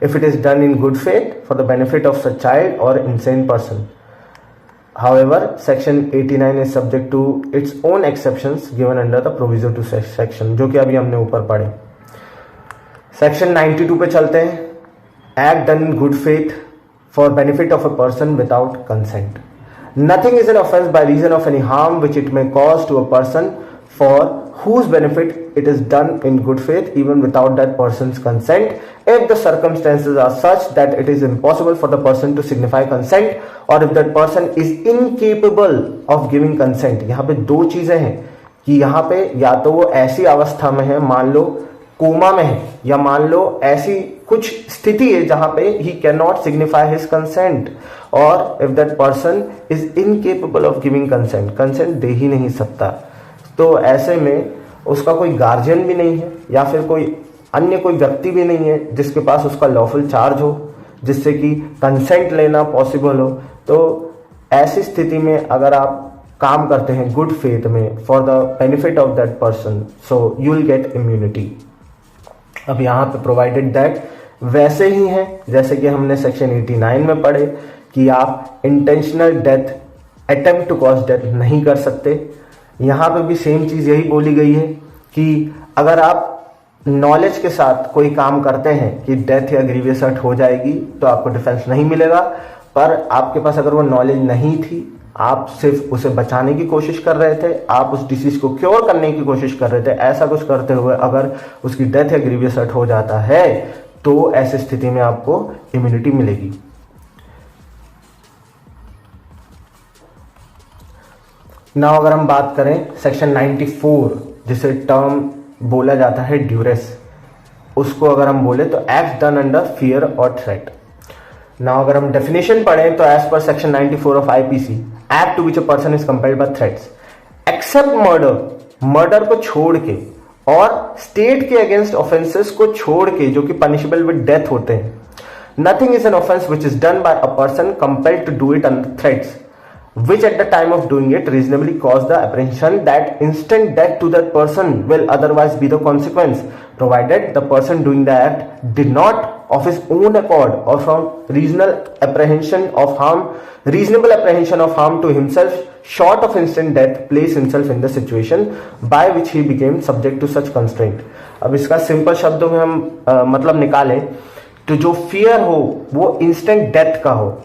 if it is done in good faith for the benefit of such child or insane person. However, section 89 is subject to its own exceptions given under the proviso to section, जो कि अभी हमने ऊपर पढ़े। Section 92 पे चलते हैं। Act done in good faith for benefit of a person without consent. Nothing is an offense by reason of any harm which it may cause to a person for whose benefit it is done in good faith even without that person's consent if the circumstances are such that it is impossible for the person to signify consent or if that person is incapable of giving consent. यहाँ पे दो चीजें हैं कि यहाँ पे या तो वो ऐसी अवस्था में है, मान लो कोमा में है, या मान लो ऐसी कुछ स्थिति है जहां पे ही can not signify his consent, और if that person is incapable of giving consent, consent दे ही नहीं सकता, तो ऐसे में उसका कोई गार्जियन भी नहीं है या फिर कोई अन्य कोई व्यक्ति भी नहीं है जिसके पास उसका लॉफुल चार्ज हो जिससे कि कंसेंट लेना पॉसिबल हो। तो ऐसी स्थिति में अगर आप काम करते हैं गुड फेथ में for the benefit of that person, so you will get immunity. अब यहाँ पे प्रोवाइडेड दैट वैसे ही है जैसे कि हमने सेक्शन 89 में पढ़े कि आप intentional death, attempt to cause death नहीं कर सकते। यहाँ पे भी सेम चीज यही बोली गई है कि अगर आप नॉलेज के साथ कोई काम करते हैं कि डेथ या ग्रीवियस हर्ट हो जाएगी तो आपको डिफेंस नहीं मिलेगा, पर आपके पास अगर वो नॉलेज नहीं थी, आप सिर्फ उसे बचाने की कोशिश कर रहे थे, आप उस डिसीज को क्योर करने की कोशिश कर रहे थे, ऐसा कुछ करते हुए अगर उसकी डेथ या ग्रीवियस हर्ट हो जाता है तो ऐसी स्थिति में आपको इम्यूनिटी मिलेगी। नाउ अगर हम बात करें सेक्शन 94 जिसे टर्म बोला जाता है ड्यूरेस, उसको अगर हम बोले तो एक्ट डन अंडर फियर और थ्रेट। नाउ अगर हम डेफिनेशन पढ़ें तो as per section 94 of IPC, act to which a person is compelled by threats except murder, murder को छोड़ के और स्टेट के अगेंस्ट ऑफेंसेस को छोड़ के जो कि पनिशेबल विद डेथ होते हैं। Nothing is an offence which is done by a person compelled to do it under threats which at the time of doing it reasonably cause the apprehension that instant death to that person will otherwise be the consequence, provided the person doing the act did not of his own accord or from reasonable apprehension of harm to himself short of instant death place himself in the situation by which he became subject to such constraint. अब इसका simple शब्दों में हम मतलब निकालें तो जो fear हो वो इंस्टेंट डेथ का हो,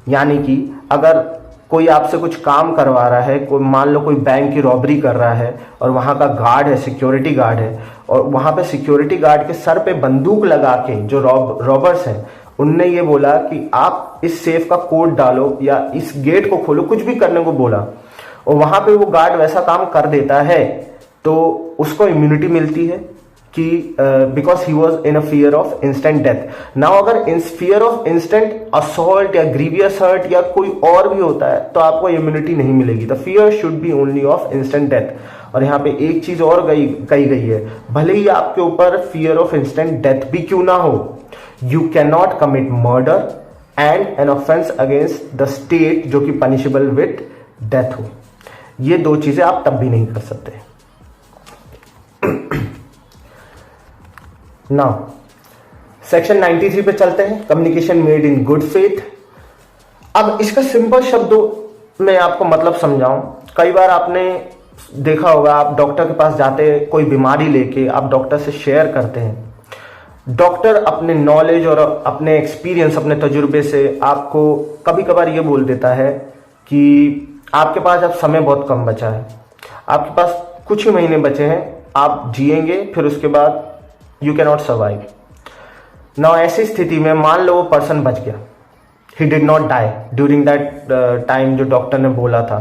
यानी कि अगर कोई आपसे कुछ काम करवा रहा है, कोई मान लो कोई बैंक की रॉबरी कर रहा है और वहां का गार्ड है, सिक्योरिटी गार्ड है, और वहां पे सिक्योरिटी गार्ड के सर पे बंदूक लगा के जो रॉबर्स हैं उनने ये बोला कि आप इस सेफ का कोड डालो या इस गेट को खोलो, कुछ भी करने को बोला, और वहां पे वो गार्ड वैसा काम कर देता है तो उसको इम्यूनिटी मिलती है कि because he was in a fear of instant death. Now अगर in fear of instant assault या ग्रीवियस हर्ट या कोई और भी होता है तो आपको इम्यूनिटी नहीं मिलेगी। The fear should be only of instant death. और यहाँ पे एक चीज और कही गई है, भले ही आपके ऊपर फियर ऑफ इंस्टेंट डेथ भी क्यों ना हो, you can not commit murder and an offence against the state जो कि पनिशेबल विद डेथ हो। ये दो चीजें आप तब भी नहीं कर सकते। नाउ सेक्शन 93 पे चलते हैं, communication made in good faith. अब इसका सिंपल शब्दों में आपको मतलब समझाऊं। कई बार आपने देखा होगा, आप डॉक्टर के पास जाते, कोई बीमारी लेके आप डॉक्टर से शेयर करते हैं। डॉक्टर अपने नॉलेज और अपने एक्सपीरियंस, अपने तजुर्बे से आपको कभी कभार ये बोल देता है कि आपके पास अब समय बहुत कम बचा है, आपके पास कुछ ही महीने बचे हैं, आप जिएंगे, फिर उसके बाद you can not survive. Now ऐसी स्थिति में मान लो वो पर्सन बच गया, he did not die during that time जो डॉक्टर ने बोला था,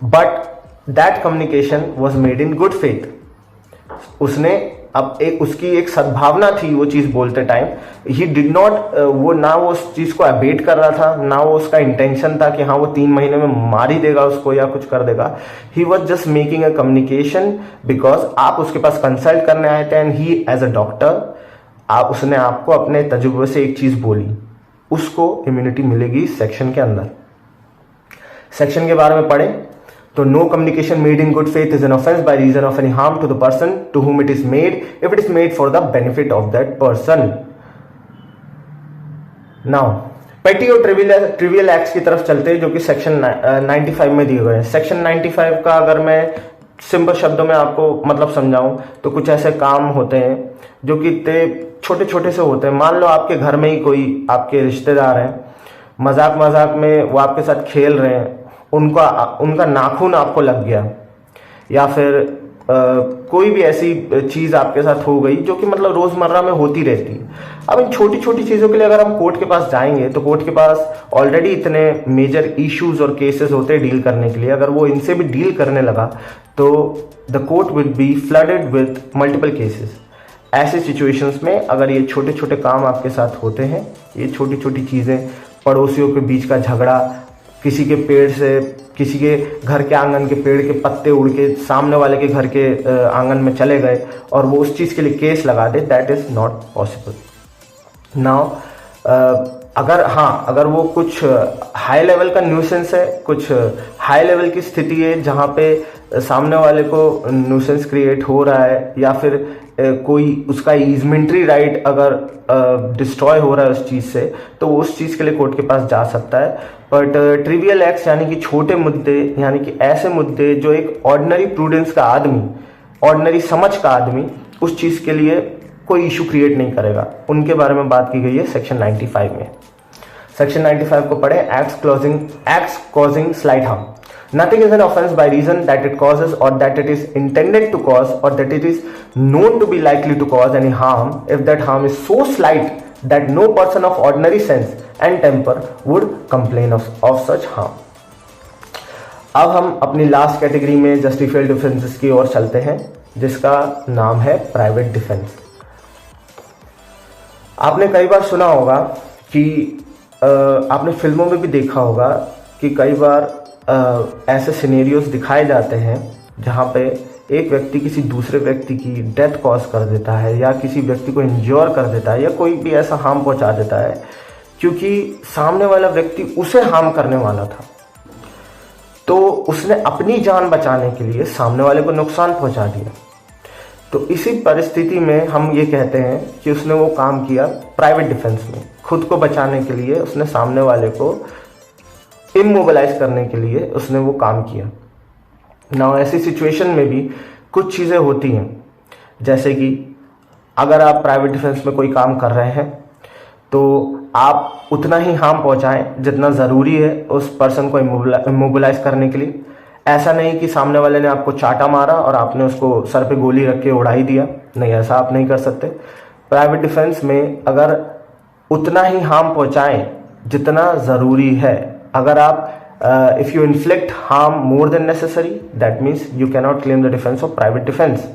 but that communication was made in good faith. उसने अब एक उसकी एक सद्भावना थी वो चीज बोलते टाइम, ही डिड नॉट, वो ना वो उस चीज को अबेट कर रहा था, ना वो उसका इंटेंशन था कि हाँ वो 3 महीने में मार ही देगा उसको या कुछ कर देगा। He was just making a communication because आप उसके पास कंसल्ट करने आए थे and he as a doctor उसने आपको अपने तजुर्बे से एक चीज बोली, उसको इम्यूनिटी मिलेगी इस सेक्शन के अंदर। सेक्शन के बारे में पढ़े तो no communication made in good faith is an offence by reason of any harm to the person to whom it is made if it is made for the benefit of that person. Now petty और trivial acts की तरफ चलते हैं जो कि section 95 में दिए गए हैं। सेक्शन 95 का अगर मैं सिंपल शब्दों में आपको मतलब समझाऊं तो कुछ ऐसे काम होते हैं जो कि इतने छोटे छोटे से होते हैं। मान लो आपके घर में ही कोई आपके रिश्तेदार हैं, मजाक मजाक में वो आपके साथ खेल रहे हैं, उनका नाखून आपको लग गया, या फिर कोई भी ऐसी चीज आपके साथ हो गई जो कि मतलब रोजमर्रा में होती रहती है। अब इन छोटी छोटी चीजों के लिए अगर हम कोर्ट के पास जाएंगे तो कोर्ट के पास ऑलरेडी इतने मेजर इश्यूज और केसेस होते हैं डील करने के लिए, अगर वो इनसे भी डील करने लगा तो the court will be flooded with multiple cases. ऐसे सिचुएशंस में अगर ये छोटे छोटे काम आपके साथ होते हैं, ये छोटी छोटी चीजें, पड़ोसियों के बीच का झगड़ा, किसी के पेड़ से, किसी के घर के आंगन के पेड़ के पत्ते उड़ के सामने वाले के घर के आंगन में चले गए और वो उस चीज के लिए केस लगा दे, that is not possible. Now अगर वो कुछ हाई लेवल का न्यूसेंस है, कुछ हाई लेवल की स्थिति है जहां पे सामने वाले को न्यूसेंस क्रिएट हो रहा है, या फिर कोई उसका ईजमेंट्री राइट अगर डिस्ट्रॉय हो रहा है उस चीज से, तो वो उस चीज के लिए कोर्ट के पास जा सकता है। बट ट्रिवियल एक्ट्स यानी कि छोटे मुद्दे, यानी कि ऐसे मुद्दे जो एक ऑर्डिनरी प्रूडेंस का आदमी, ऑर्डिनरी समझ का आदमी उस चीज के लिए कोई इशू क्रिएट नहीं करेगा, उनके बारे में बात की गई है सेक्शन 95 में। सेक्शन 95 को पढ़े, acts causing slight harm. Nothing is an offense by reason that it causes or that it is intended to cause or that it is known to be likely to cause any harm if that harm is so slight that no person of ordinary sense and temper would complain of such harm. अब हम अपनी last category में justified defences की ओर चलते हैं जिसका नाम है प्राइवेट डिफेंस। आपने कई बार सुना होगा कि आपने फिल्मों में भी देखा होगा कि कई बार ऐसे सिनेरियोस दिखाए जाते हैं जहां पे एक व्यक्ति किसी दूसरे व्यक्ति की डेथ कॉज कर देता है या किसी व्यक्ति को इंज्योर कर देता है या कोई भी ऐसा हार्म पहुंचा देता है क्योंकि सामने वाला व्यक्ति उसे हार्म करने वाला था, तो उसने अपनी जान बचाने के लिए सामने वाले को नुकसान पहुंचा दिया। तो इसी परिस्थिति में हम ये कहते हैं कि उसने वो काम किया प्राइवेट डिफेंस में, खुद को बचाने के लिए उसने सामने वाले को इमोबिलाइज करने के लिए उसने वो काम किया। ना ऐसी सिचुएशन में भी कुछ चीज़ें होती हैं, जैसे कि अगर आप प्राइवेट डिफेंस में कोई काम कर रहे हैं तो आप उतना ही हार्म पहुंचाएं जितना ज़रूरी है उस पर्सन को इमोबिलाइज करने के लिए। ऐसा नहीं कि सामने वाले ने आपको चाटा मारा और आपने उसको सर पे गोली रख के उड़ा ही दिया, नहीं, ऐसा आप नहीं कर सकते। प्राइवेट डिफेंस में अगर उतना ही हार्म पहुंचाएं जितना ज़रूरी है, अगर आप if you inflict harm more than necessary, that means you can not claim the defence of private defence.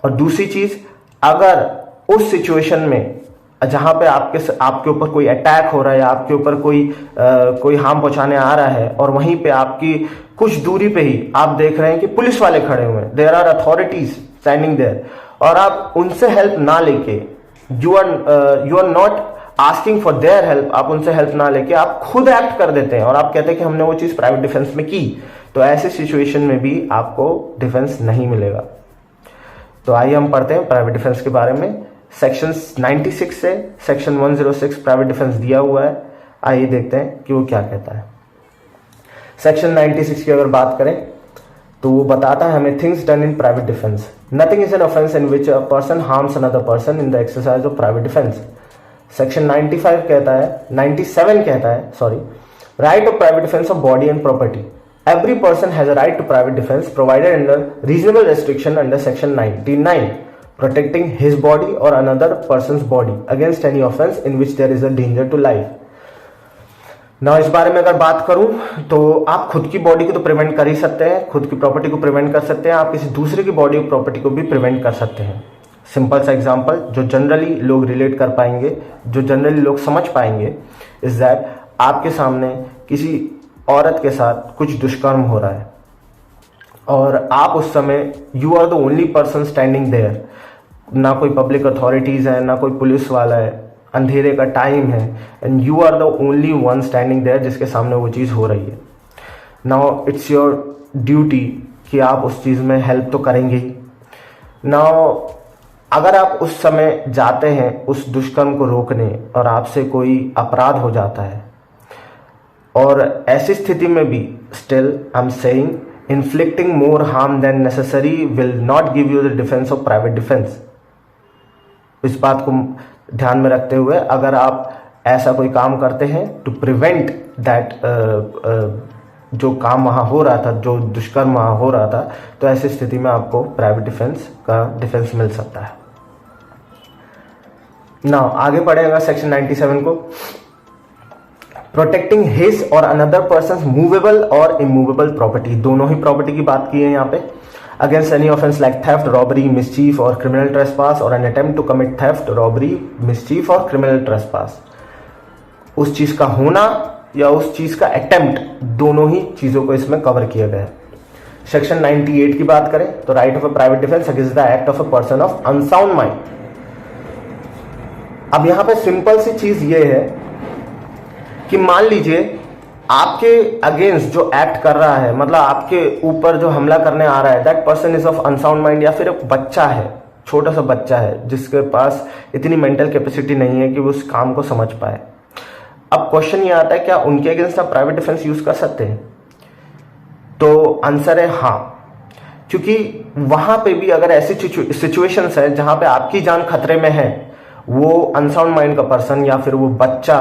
और दूसरी चीज, अगर उस सिचुएशन में जहां पे आपके ऊपर कोई अटैक हो रहा है या आपके ऊपर कोई हार्म पहुंचाने आ रहा है और वहीं पे आपकी कुछ दूरी पे ही आप देख रहे हैं कि पुलिस वाले खड़े हुए हैं, there are authorities standing there, और आप उनसे हेल्प ना लेके, you are not asking for their help, आप उनसे हेल्प ना लेके आप खुद एक्ट कर देते हैं और आप कहते हैं कि हमने वो चीज प्राइवेट डिफेंस में की, तो ऐसे सिचुएशन में भी आपको डिफेंस नहीं मिलेगा। तो आइए हम पढ़ते हैं प्राइवेट डिफेंस के बारे में। सेक्शन 96 से सेक्शन 106 प्राइवेट डिफेंस दिया हुआ है, आइए देखते हैं कि वो क्या कहता है। सेक्शन 96 की अगर बात करें तो वो बताता है हमें, things done in private defence, nothing is an offence in which a person harms another person in the exercise of private defence. Section 97 कहता है, right of private defence of body and property. Every person has a right to private defense provided under reasonable restriction under section 99, protecting his body or another person's body against any offense in which there is a danger to life. Now इस बारे में अगर बात करूं तो आप खुद की बॉडी को तो प्रिवेंट कर ही सकते हैं, खुद की प्रॉपर्टी को प्रिवेंट कर सकते हैं, आप किसी दूसरे की बॉडी और प्रॉपर्टी को भी प्रिवेंट कर सकते हैं। सिंपल सा एग्जांपल जो जनरली लोग रिलेट कर पाएंगे, जो जनरली लोग समझ पाएंगे, इज दैट आपके सामने किसी औरत के साथ कुछ दुष्कर्म हो रहा है और आप उस समय you are the only person standing there, ना कोई पब्लिक अथॉरिटीज़ है, ना कोई पुलिस वाला है, अंधेरे का टाइम है, and you are the only one standing there जिसके सामने वो चीज़ हो रही है। नाउ इट्स योर ड्यूटी कि आप उस चीज़ में हेल्प तो करेंगे ही। नाउ अगर आप उस समय जाते हैं उस दुष्कर्म को रोकने और आपसे कोई अपराध हो जाता है, और ऐसी स्थिति में भी still I am saying inflicting more harm than necessary will not give you the defense of private defense। इस बात को ध्यान में रखते हुए अगर आप ऐसा कोई काम करते हैं टू प्रिवेंट दैट, जो काम वहाँ हो रहा था, जो दुष्कर्म वहाँ हो रहा था, तो ऐसी स्थिति में आपको प्राइवेट डिफेंस का डिफेंस मिल सकता है। नाउ आगे पढ़ेगा सेक्शन 97 को, प्रोटेक्टिंग हिज और अनदर पर्सन मूवेबल और इमूवेबल प्रॉपर्टी, दोनों ही प्रॉपर्टी की बात की है यहाँ पे, against any offence like theft, robbery, mischief और क्रिमिनल ट्रेसपास और an attempt to commit theft, robbery, mischief और क्रिमिनल ट्रेसपास। उस चीज का होना या उस चीज का अटेम्प्ट, दोनों ही चीजों को इसमें कवर किया गया है। सेक्शन 98 की बात करें तो right of a private defence against the act of a person of unsound mind. अब यहां पे सिंपल सी चीज ये है कि मान लीजिए आपके अगेंस्ट जो एक्ट कर रहा है, मतलब आपके ऊपर जो हमला करने आ रहा है, that person is of unsound mind, या फिर एक बच्चा है, छोटा सा बच्चा है जिसके पास इतनी मेंटल कैपेसिटी नहीं है कि वो उस काम को समझ पाए। अब क्वेश्चन ये आता है क्या उनके अगेंस्ट आप प्राइवेट डिफेंस यूज कर सकते हैं? तो आंसर है हाँ, क्योंकि वहां पे भी अगर ऐसी सिचुएशंस है जहां पे आपकी जान खतरे में है, वो अनसाउंड माइंड का पर्सन या फिर वो बच्चा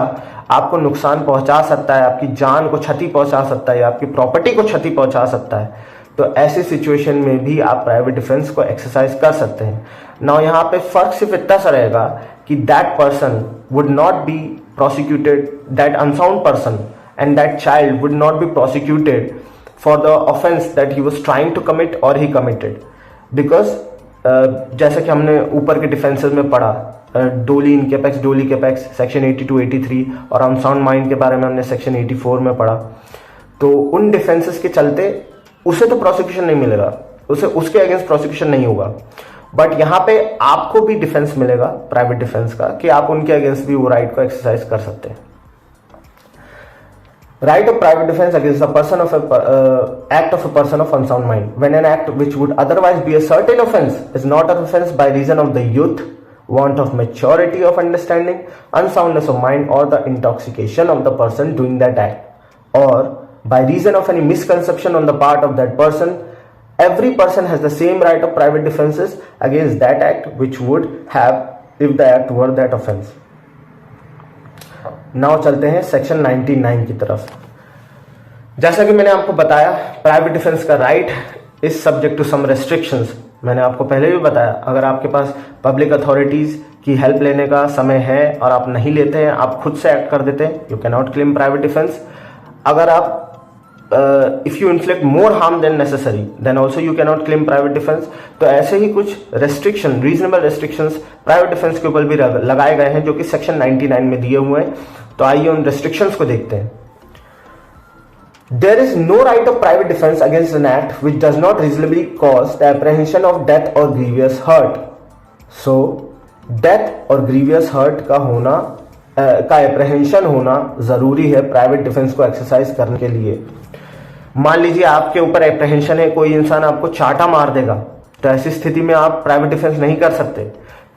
आपको नुकसान पहुंचा सकता है, आपकी जान को क्षति पहुंचा सकता है या आपकी प्रॉपर्टी को क्षति पहुंचा सकता है, तो ऐसी सिचुएशन में भी आप प्राइवेट डिफेंस को एक्सरसाइज कर सकते हैं। नाउ यहाँ पे फर्क सिर्फ इतना सा रहेगा कि that person would not be prosecuted, that unsound person and that child would not be prosecuted for the offence that he was trying to commit और ही कमिटेड, बिकॉज जैसा कि हमने ऊपर के डिफेंसेस में पढ़ा, डोली इनकेपेक्स, डोली केपेक्स, सेक्शन 82, 83 और अनसाउंड माइंड के बारे में हमने सेक्शन 84 में पढ़ा। तो उन डिफेंसेस के चलते उसे तो प्रोसिक्यूशन नहीं मिलेगा, उसे उसके अगेंस्ट प्रोसिक्यूशन नहीं होगा, बट यहाँ पे आपको भी डिफेंस मिलेगा प्राइवेट डिफेंस का कि आप उनके अगेंस्ट भी वो राइट को एक्सरसाइज कर सकते हैं। Right of private defense against the person of act of a person of unsound mind, when an act which would otherwise be a certain offense is not an offense by reason of the youth, want of maturity of understanding, unsoundness of mind or the intoxication of the person doing that act, or by reason of any misconception on the part of that person, every person has the same right of private defenses against that act which would have if the act were that offense। Now चलते हैं section 99 की तरफ। जैसा कि मैंने आपको बताया, private defence का right is subject to some restrictions. मैंने आपको पहले भी बताया, अगर आपके पास पब्लिक अथॉरिटीज की हेल्प लेने का समय है और आप नहीं लेते हैं, आप खुद से एक्ट कर देते हैं, you can not claim private defence. अगर आप if you inflict more harm than necessary then also you can not claim private defence. तो ऐसे ही कुछ restriction, reasonable restrictions private defence के ऊपर भी लगाए गए हैं जो कि सेक्शन 99 में दिए हुए हैं। तो आइए उन रेस्ट्रिक्शंस को देखते हैं। There is no right of private defense against an act which does not reasonably cause the apprehension of death or grievous hurt। So, death और grievous hurt का होना का एप्रहेंशन होना जरूरी है प्राइवेट डिफेंस को एक्सरसाइज करने के लिए। मान लीजिए आपके ऊपर एप्रहेंशन है, कोई इंसान आपको चाटा मार देगा, तो ऐसी स्थिति में आप प्राइवेट डिफेंस नहीं कर सकते।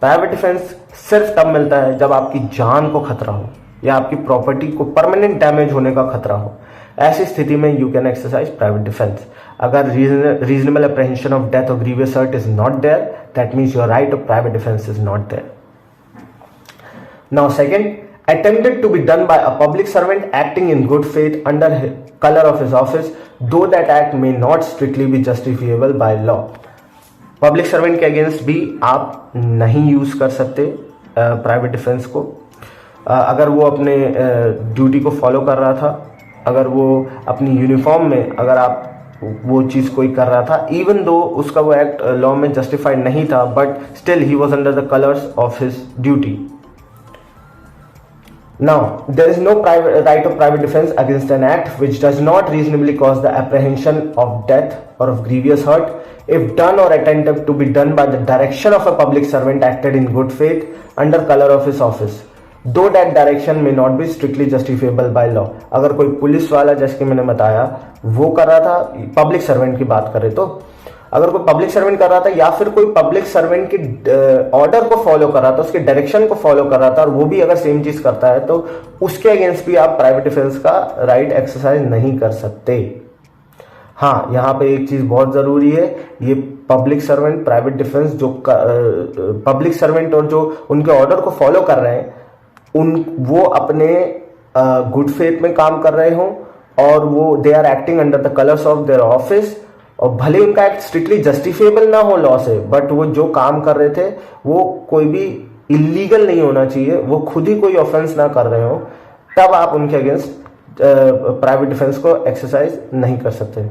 प्राइवेट डिफेंस सिर्फ तब मिलता है जब आपकी जान को खतरा हो या आपकी प्रॉपर्टी को परमानेंट डैमेज होने का खतरा हो। ऐसी स्थिति में you can exercise private defence. अगर रीजनेबल एप्रहेंशन ऑफ डेथ और grievous hurt is not there, that means your right of private defence is not there. Now second, attempted to be done by a public servant acting in good faith under color of his office, though that act may not strictly be justifiable by law। Public servant के against भी आप नहीं use कर सकते private defence को। अगर वो अपने ड्यूटी को फॉलो कर रहा था, अगर वो अपनी यूनिफॉर्म में, अगर आप वो चीज कोई कर रहा था, इवन दो उसका वो एक्ट लॉ में जस्टिफाइड नहीं था, but still he was under the colours of his duty. Now, there is no right of private defense against an act which does not reasonably cause the apprehension of death or of grievous hurt if done or attempted to be done by the direction of a public servant acted in good faith under color of his office, though that direction may not be strictly justifiable by law. अगर कोई police वाला, जैसे कि मैंने बताया, वो कर रहा था, पब्लिक सर्वेंट की बात करें तो अगर कोई पब्लिक सर्वेंट कर रहा था या फिर कोई पब्लिक सर्वेंट की ऑर्डर को फॉलो कर रहा था, उसके डायरेक्शन को फॉलो कर रहा था, और वो भी अगर सेम चीज करता है तो उसके अगेंस्ट भी आप प्राइवेट डिफेंस का राइट एक्सरसाइज नहीं कर सकते. हाँ, यहाँ पे एक चीज बहुत जरूरी है, ये पब्लिक सर्वेंट, प्राइवेट डिफेंस, जो पब्लिक सर्वेंट और जो उनके ऑर्डर को फॉलो कर रहे हैं, वो अपने गुड फेथ में काम कर रहे हों और वो they are acting under the colours of their office, और भले उनका एक्ट स्ट्रिक्टली जस्टिफिएबल ना हो लॉ से, बट वो जो काम कर रहे थे वो कोई भी इलीगल नहीं होना चाहिए, वो खुद ही कोई ऑफेंस ना कर रहे हो, तब आप उनके अगेंस्ट प्राइवेट डिफेंस को एक्सरसाइज नहीं कर सकते.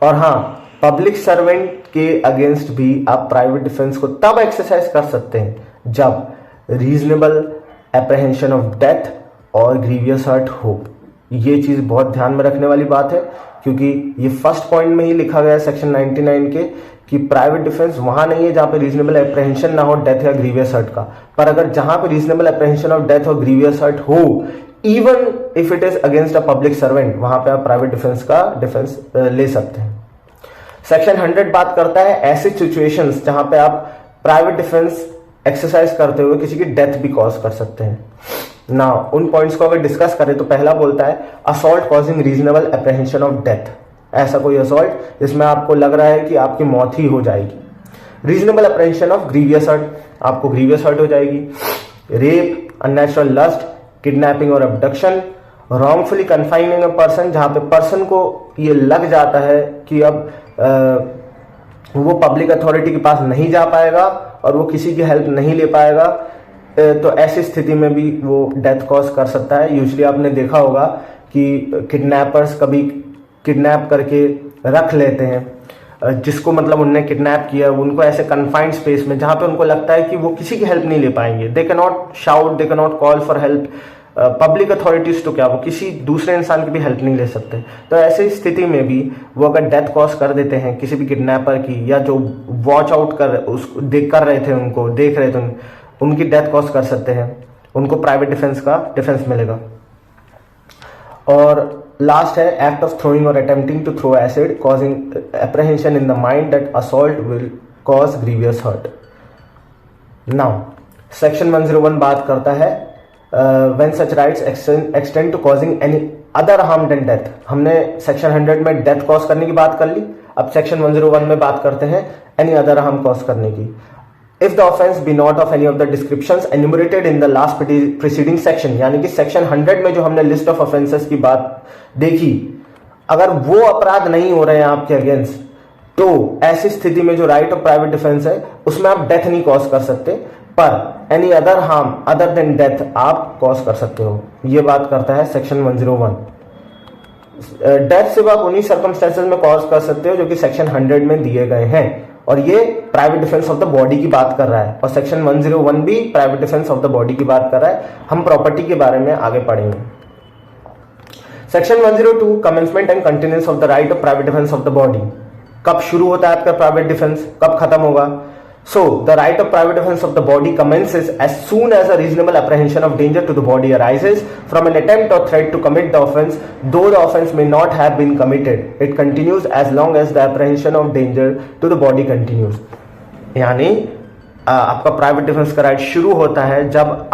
और हाँ, पब्लिक सर्वेंट के अगेंस्ट भी आप प्राइवेट डिफेंस को तब एक्सरसाइज कर सकते हैं जब रीजनेबल एप्रहेंशन ऑफ डेथ और ग्रीवियस हर्ट हो. ये चीज बहुत ध्यान में रखने वाली बात है, क्योंकि ये फर्स्ट पॉइंट में ही लिखा गया है सेक्शन 99 के कि प्राइवेट डिफेंस वहां नहीं है जहां पे रीजनेबल एप्रहेंशन ना हो डेथ या ग्रीवियस हर्ट का, पर अगर जहां पे रीजनेबल एप्रहेंशन ऑफ डेथ और ग्रीवियस हर्ट हो, even if it is against a public servant, वहां पे आप प्राइवेट डिफेंस का डिफेंस ले सकते हैं. सेक्शन 100 बात करता है ऐसी सिचुएशंस जहां पे आप प्राइवेट डिफेंस एक्सरसाइज करते हुए किसी की डेथ भी कॉज कर सकते हैं. ना उन पॉइंट्स को अगर डिस्कस करें तो पहला बोलता है assault causing reasonable apprehension of death. ऐसा कोई असॉल्ट जिसमें आपको लग रहा है कि आपकी मौत ही हो जाएगी. Reasonable apprehension of grievous hurt, आपको ग्रीवियस हर्ट हो जाएगी. रेप, अननेचुरल लस्ट, किडनैपिंग और abduction, wrongfully confining a person, जहां पे पर्सन को ये लग जाता है कि अब वो पब्लिक अथॉरिटी के पास नहीं जा पाएगा और वो किसी की हेल्प नहीं ले पाएगा, तो ऐसी स्थिति में भी वो डेथ कॉज कर सकता है. यूजुअली आपने देखा होगा कि किडनैपर्स कभी किडनैप करके रख लेते हैं जिसको, मतलब उनने किडनैप किया, उनको ऐसे कन्फाइंड स्पेस में जहां पे उनको लगता है कि वो किसी की हेल्प नहीं ले पाएंगे. They can not shout, they can not call for help. Public authorities तो क्या, वो किसी दूसरे इंसान की भी हेल्प नहीं ले सकते. तो ऐसी स्थिति में भी वो अगर डेथ कॉज कर देते हैं किसी भी किडनैपर की, या जो वॉच आउट कर रहे थे, उनको देख रहे थे, उनकी डेथ कॉज कर सकते हैं. उनको प्राइवेट डिफेंस का डिफेंस मिलेगा. और लास्ट है एक्ट ऑफ थ्रोइंग और attempting to throw acid causing apprehension in the mind that assault will cause grievous hurt. Now section 101 बात करता है when such rights extend to causing any other harm than death. हमने section 100 में death cause करने की बात कर ली, अब सेक्शन 101 में बात करते हैं एनी अदर हार्म कॉज करने की. If the offense be not of any of the descriptions enumerated in the last preceding section, यानी कि सेक्शन 100 में जो हमने लिस्ट ऑफ ऑफेंसेस की बात देखी, अगर वो अपराध नहीं हो रहे हैं आपके अगेंस्ट, तो ऐसी स्थिति में जो राइट ऑफ प्राइवेट डिफेंस है उसमें आप डेथ नहीं कॉज कर सकते, पर any other harm other than death आप कॉज कर सकते हो. ये बात करता है सेक्शन 101. डेथ सिर्फ आप उन्हीं सर्कमस्टेंसेस में कॉज कर सकते हो जो कि सेक्शन 100 में दिए गए हैं, और ये private defence of the body की बात कर रहा है, और सेक्शन 101 भी private defence of the body की बात कर रहा है. हम प्रॉपर्टी के बारे में आगे पढ़ेंगे. Section 102 commencement and continuance of the right of private defence of the body. कब शुरू होता है आपका प्राइवेट डिफेंस, कब खत्म होगा? So, the right of private defense of the body commences as soon as a reasonable apprehension of danger to the body arises from an attempt or threat to commit the offense, though the offense may not have been committed. It continues as long as the apprehension of danger to the body continues. यानी आपका private defence का right शुरू होता है जब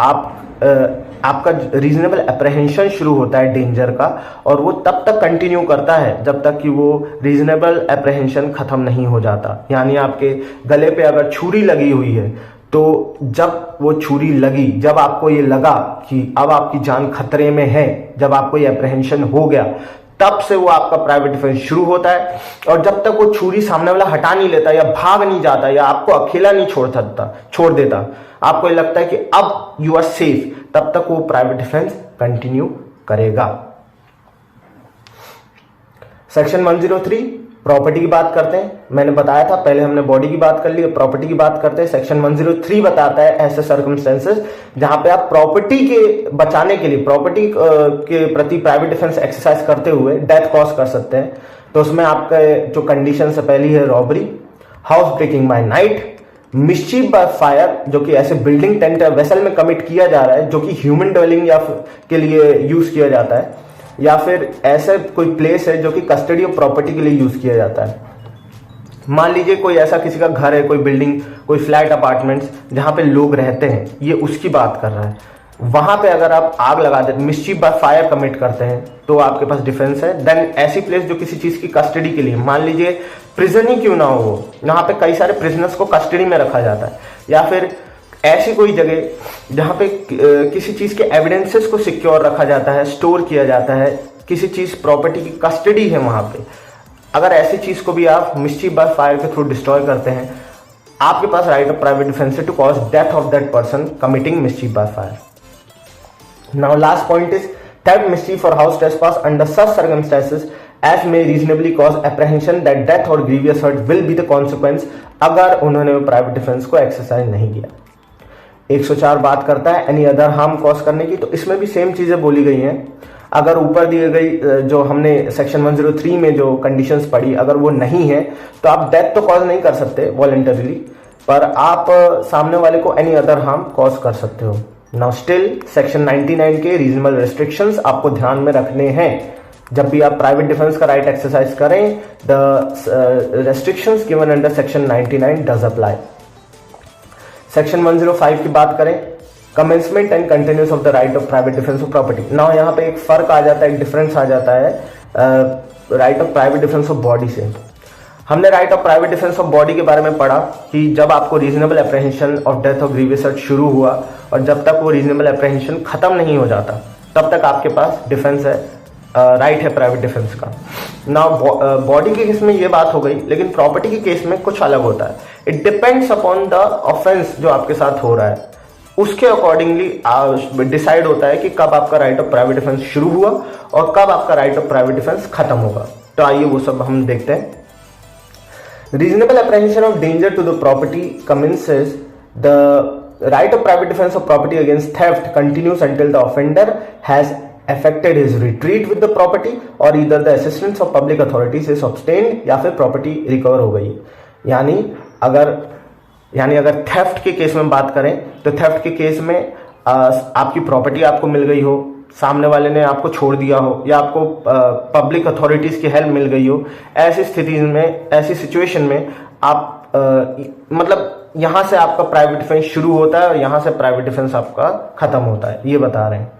आपका reasonable अप्रहेंशन शुरू होता है डेंजर का, और वो तब तक कंटिन्यू करता है जब तक कि वो रीजनेबल अप्रहेंशन खत्म नहीं हो जाता. यानी आपके गले पे अगर छुरी लगी हुई है, तो जब वो छुरी लगी, जब आपको ये लगा कि अब आपकी जान खतरे में है, जब आपको ये अप्रहेंशन हो गया, तब से वो आपका प्राइवेट डिफेंस शुरू होता है. और जब तक वो छुरी सामने वाला हटा नहीं लेता, या भाग नहीं जाता, या आपको अकेला नहीं छोड़ देता, आपको ये लगता है कि अब यू आर सेफ, तब तक वो प्राइवेट डिफेंस कंटिन्यू करेगा. सेक्शन 103 प्रॉपर्टी की बात करते हैं। मैंने बताया था, पहले हमने बॉडी की बात कर ली, प्रॉपर्टी की बात करते हैं। सेक्शन 103 बताता है ऐसे सर्कमस्टेंसेस जहां पे आप प्रॉपर्टी के बचाने के लिए, प्रॉपर्टी के प्रति प्राइवेट डिफेंस एक्सरसाइज करते हुए डेथ कॉज कर सकते हैं। तो उसमें आपका जो कंडीशन है, पहली है robbery, house breaking by night, mischief by fire, जो कि ऐसे बिल्डिंग, टेंट या वेसल में कमिट किया जा रहा है जो कि ह्यूमन ड्वेलिंग या के लिए यूज किया जाता है, या फिर ऐसे कोई प्लेस है जो कि कस्टडी ऑफ प्रॉपर्टी के लिए यूज किया जाता है। मान लीजिए कोई ऐसा किसी का घर है, कोई बिल्डिंग, कोई फ्लैट अपार्टमेंट्स जहां पे लोग रहते हैं, ये उसकी बात कर रहा है। वहां पे अगर आप आग लगा देते, मिस्चीफ बाय फायर कमिट करते हैं, तो आपके पास डिफेंस है। देन ऐसी प्लेस जो किसी चीज की कस्टडी के लिए, मान लीजिए प्रिजन ही क्यों ना हो, यहाँ पे कई सारे प्रिजनर्स को कस्टडी में रखा जाता है, या फिर ऐसी कोई जगह जहां पे किसी चीज के एविडेंसेस को सिक्योर रखा जाता है, स्टोर किया जाता है, किसी चीज प्रॉपर्टी की कस्टडी है वहां पे, अगर ऐसी चीज को भी आप मिस्चीफ बाय फायर के थ्रू डिस्ट्रॉय करते हैं, आपके पास right of private defence to cause death of that person committing mischief by fire. Now last point is theft, mischief or house trespass under such circumstances as may reasonably cause apprehension that death or grievous hurt will be the consequence, अगर उन्होंने private defence को exercise नहीं किया। 104 बात करता है any other harm cause करने की, तो इसमें भी सेम चीजें बोली गई हैं। अगर ऊपर दिए गई जो हमने सेक्शन 103 में जो कंडीशंस पढ़ी, अगर वो नहीं है तो आप डेथ तो कॉज नहीं कर सकते वॉलंटरीली, पर आप सामने वाले को एनी अदर हार्म कॉज कर सकते हो। नाउ स्टिल सेक्शन 99 के रीजनेबल रेस्ट्रिक्शंस आपको ध्यान में रखने हैं जब भी आप प्राइवेट डिफेंस का राइट एक्सरसाइज करें। The restrictions given under section 99 does apply. Section 105 की बात करें, commencement and continuous of the right of private defence of property. Now यहाँ पे एक फर्क आ जाता है, एक डिफरेंस आ जाता है right of private defence of body से। हमने right of private defence of body के बारे में पढ़ा कि जब आपको reasonable apprehension of death of grievous hurt शुरू हुआ और जब तक वो रीजनेबल एप्रीहेंशन खत्म नहीं हो जाता, तब तक आपके पास डिफेंस है, राइट है प्राइवेट डिफेंस का। नाउ बॉडी के केस में ये बात हो गई, लेकिन प्रॉपर्टी के केस में कुछ अलग होता है। It depends upon the offence जो आपके साथ हो रहा है, उसके अकॉर्डिंगली डिसाइड होता है कि कब आपका राइट ऑफ प्राइवेट डिफेंस शुरू हुआ और कब आपका राइट ऑफ प्राइवेट डिफेंस खत्म होगा। तो आइए वो सब हम देखते हैं। Reasonable apprehension of danger to the property commences. The right of private defense of property against theft continues until the offender has effected his retreat with the property or either the assistance of public authorities is obtained या फिर property recover हो गई। यानी अगर theft के case में बात करें तो थेफ्ट के केस में आपकी प्रॉपर्टी आपको मिल गई हो, सामने वाले ने आपको छोड़ दिया हो, या आपको पब्लिक अथॉरिटीज की हेल्प मिल गई हो, ऐसी स्थिति में, ऐसी सिचुएशन में आप मतलब यहां से आपका प्राइवेट डिफेंस शुरू होता है और यहां से प्राइवेट डिफेंस आपका खत्म होता है, ये बता रहे हैं।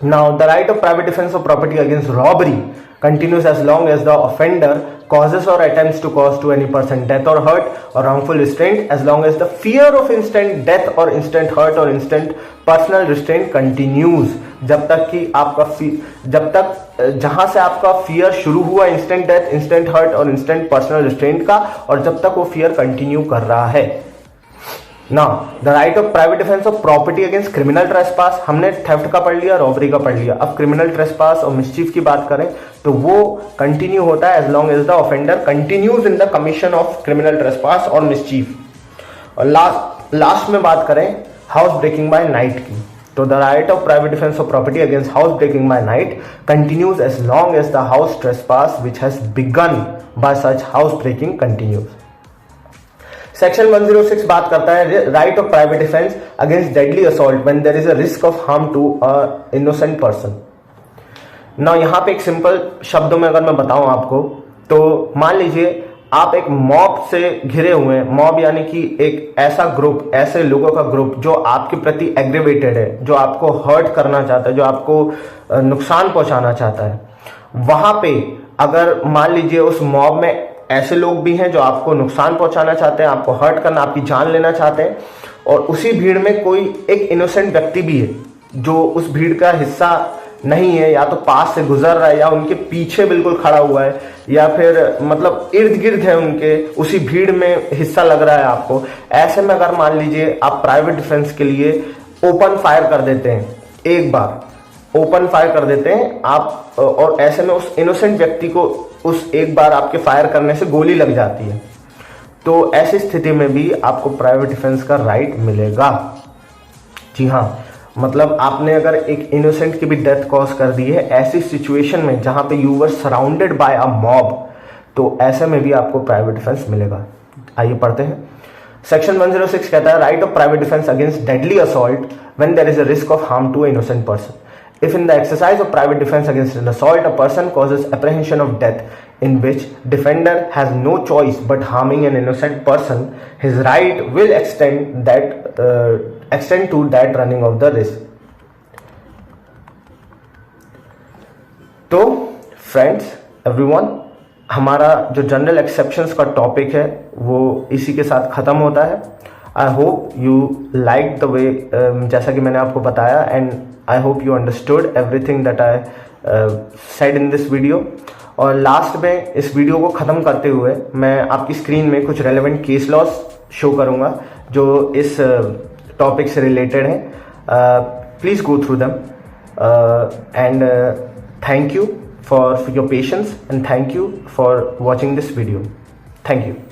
Now the right of private defence of property against robbery continues as long as the offender causes or attempts to cause to any person death or hurt or wrongful restraint, as long as the fear of instant death or instant hurt or instant personal restraint continues। जब तक जहां से आपका fear शुरू हुआ, instant death, instant hurt और instant personal restraint का, और जब तक वो फियर कंटिन्यू कर रहा है। Now the right of private defence of property against criminal trespass, हमने थेफ्ट का पढ़ लिया, रॉबरी का पढ़ लिया। अब क्रिमिनल ट्रेसपास और मिसचीफ की बात करें तो वो कंटिन्यू होता है as long as the offender continues in the commission of criminal trespass और मिसचीफ। और लास्ट में बात करें हाउस ब्रेकिंग बाय नाइट की, तो the right of private defence of property against house breaking by night continues as long as the house trespass which has begun by such house breaking continues. Section 106 बात करता है right of private defence against deadly assault when there is a risk of harm to a innocent person. ना यहां पे एक simple शब्दों में अगर मैं बताऊं आपको, तो मान लीजिए आप एक मॉब से घिरे हुए हैं। मॉब यानी कि एक ऐसा ग्रुप, ऐसे लोगों का ग्रुप जो आपके प्रति एग्रीवेटेड है, जो आपको हर्ट करना चाहता है, जो आपको नुकसान पहुंचाना चाहता है। वहां पे अगर मान लीजिए उस मॉब में ऐसे लोग भी हैं जो आपको नुकसान पहुंचाना चाहते हैं, आपको हर्ट करना, आपकी जान लेना चाहते हैं, और उसी भीड़ में कोई एक इनोसेंट व्यक्ति भी है जो उस भीड़ का हिस्सा नहीं है, या तो पास से गुजर रहा है, या उनके पीछे बिल्कुल खड़ा हुआ है, या फिर मतलब इर्द गिर्द है उनके, उसी भीड़ में हिस्सा लग रहा है आपको। ऐसे में अगर मान लीजिए आप प्राइवेट डिफेंस के लिए ओपन फायर कर देते हैं एक बार, ओपन फायर कर देते हैं आप, और ऐसे में उस इनोसेंट व्यक्ति को उस एक बार आपके फायर करने से गोली लग जाती है, तो ऐसी स्थिति में भी आपको प्राइवेट डिफेंस का राइट मिलेगा। जी हाँ, मतलब आपने अगर एक इनोसेंट की भी डेथ कॉज कर दी है ऐसी सिचुएशन में जहां पे you were surrounded by a mob, तो ऐसे में भी आपको प्राइवेट डिफेंस मिलेगा। आइए पढ़ते हैं। सेक्शन 106 कहता है right of private defence against deadly assault when there is a risk of harm to innocent person. If in the exercise of private defense against an assault, a person causes apprehension of death in which defender has no choice but harming an innocent person, his right will extend to that running of the risk. तो friends, everyone, हमारा जो general exceptions का topic है वो इसी के साथ ख़त्म होता है। I hope you like the way, जैसा कि मैंने आपको बताया, and I hope you understood everything that I said in this video. और लास्ट में इस वीडियो को ख़त्म करते हुए मैं आपकी स्क्रीन में कुछ रेलेवेंट केस लॉज शो करूँगा जो इस टॉपिक से रिलेटेड हैं। Please go through them and thank you for your patience and thank you for watching this video. Thank you.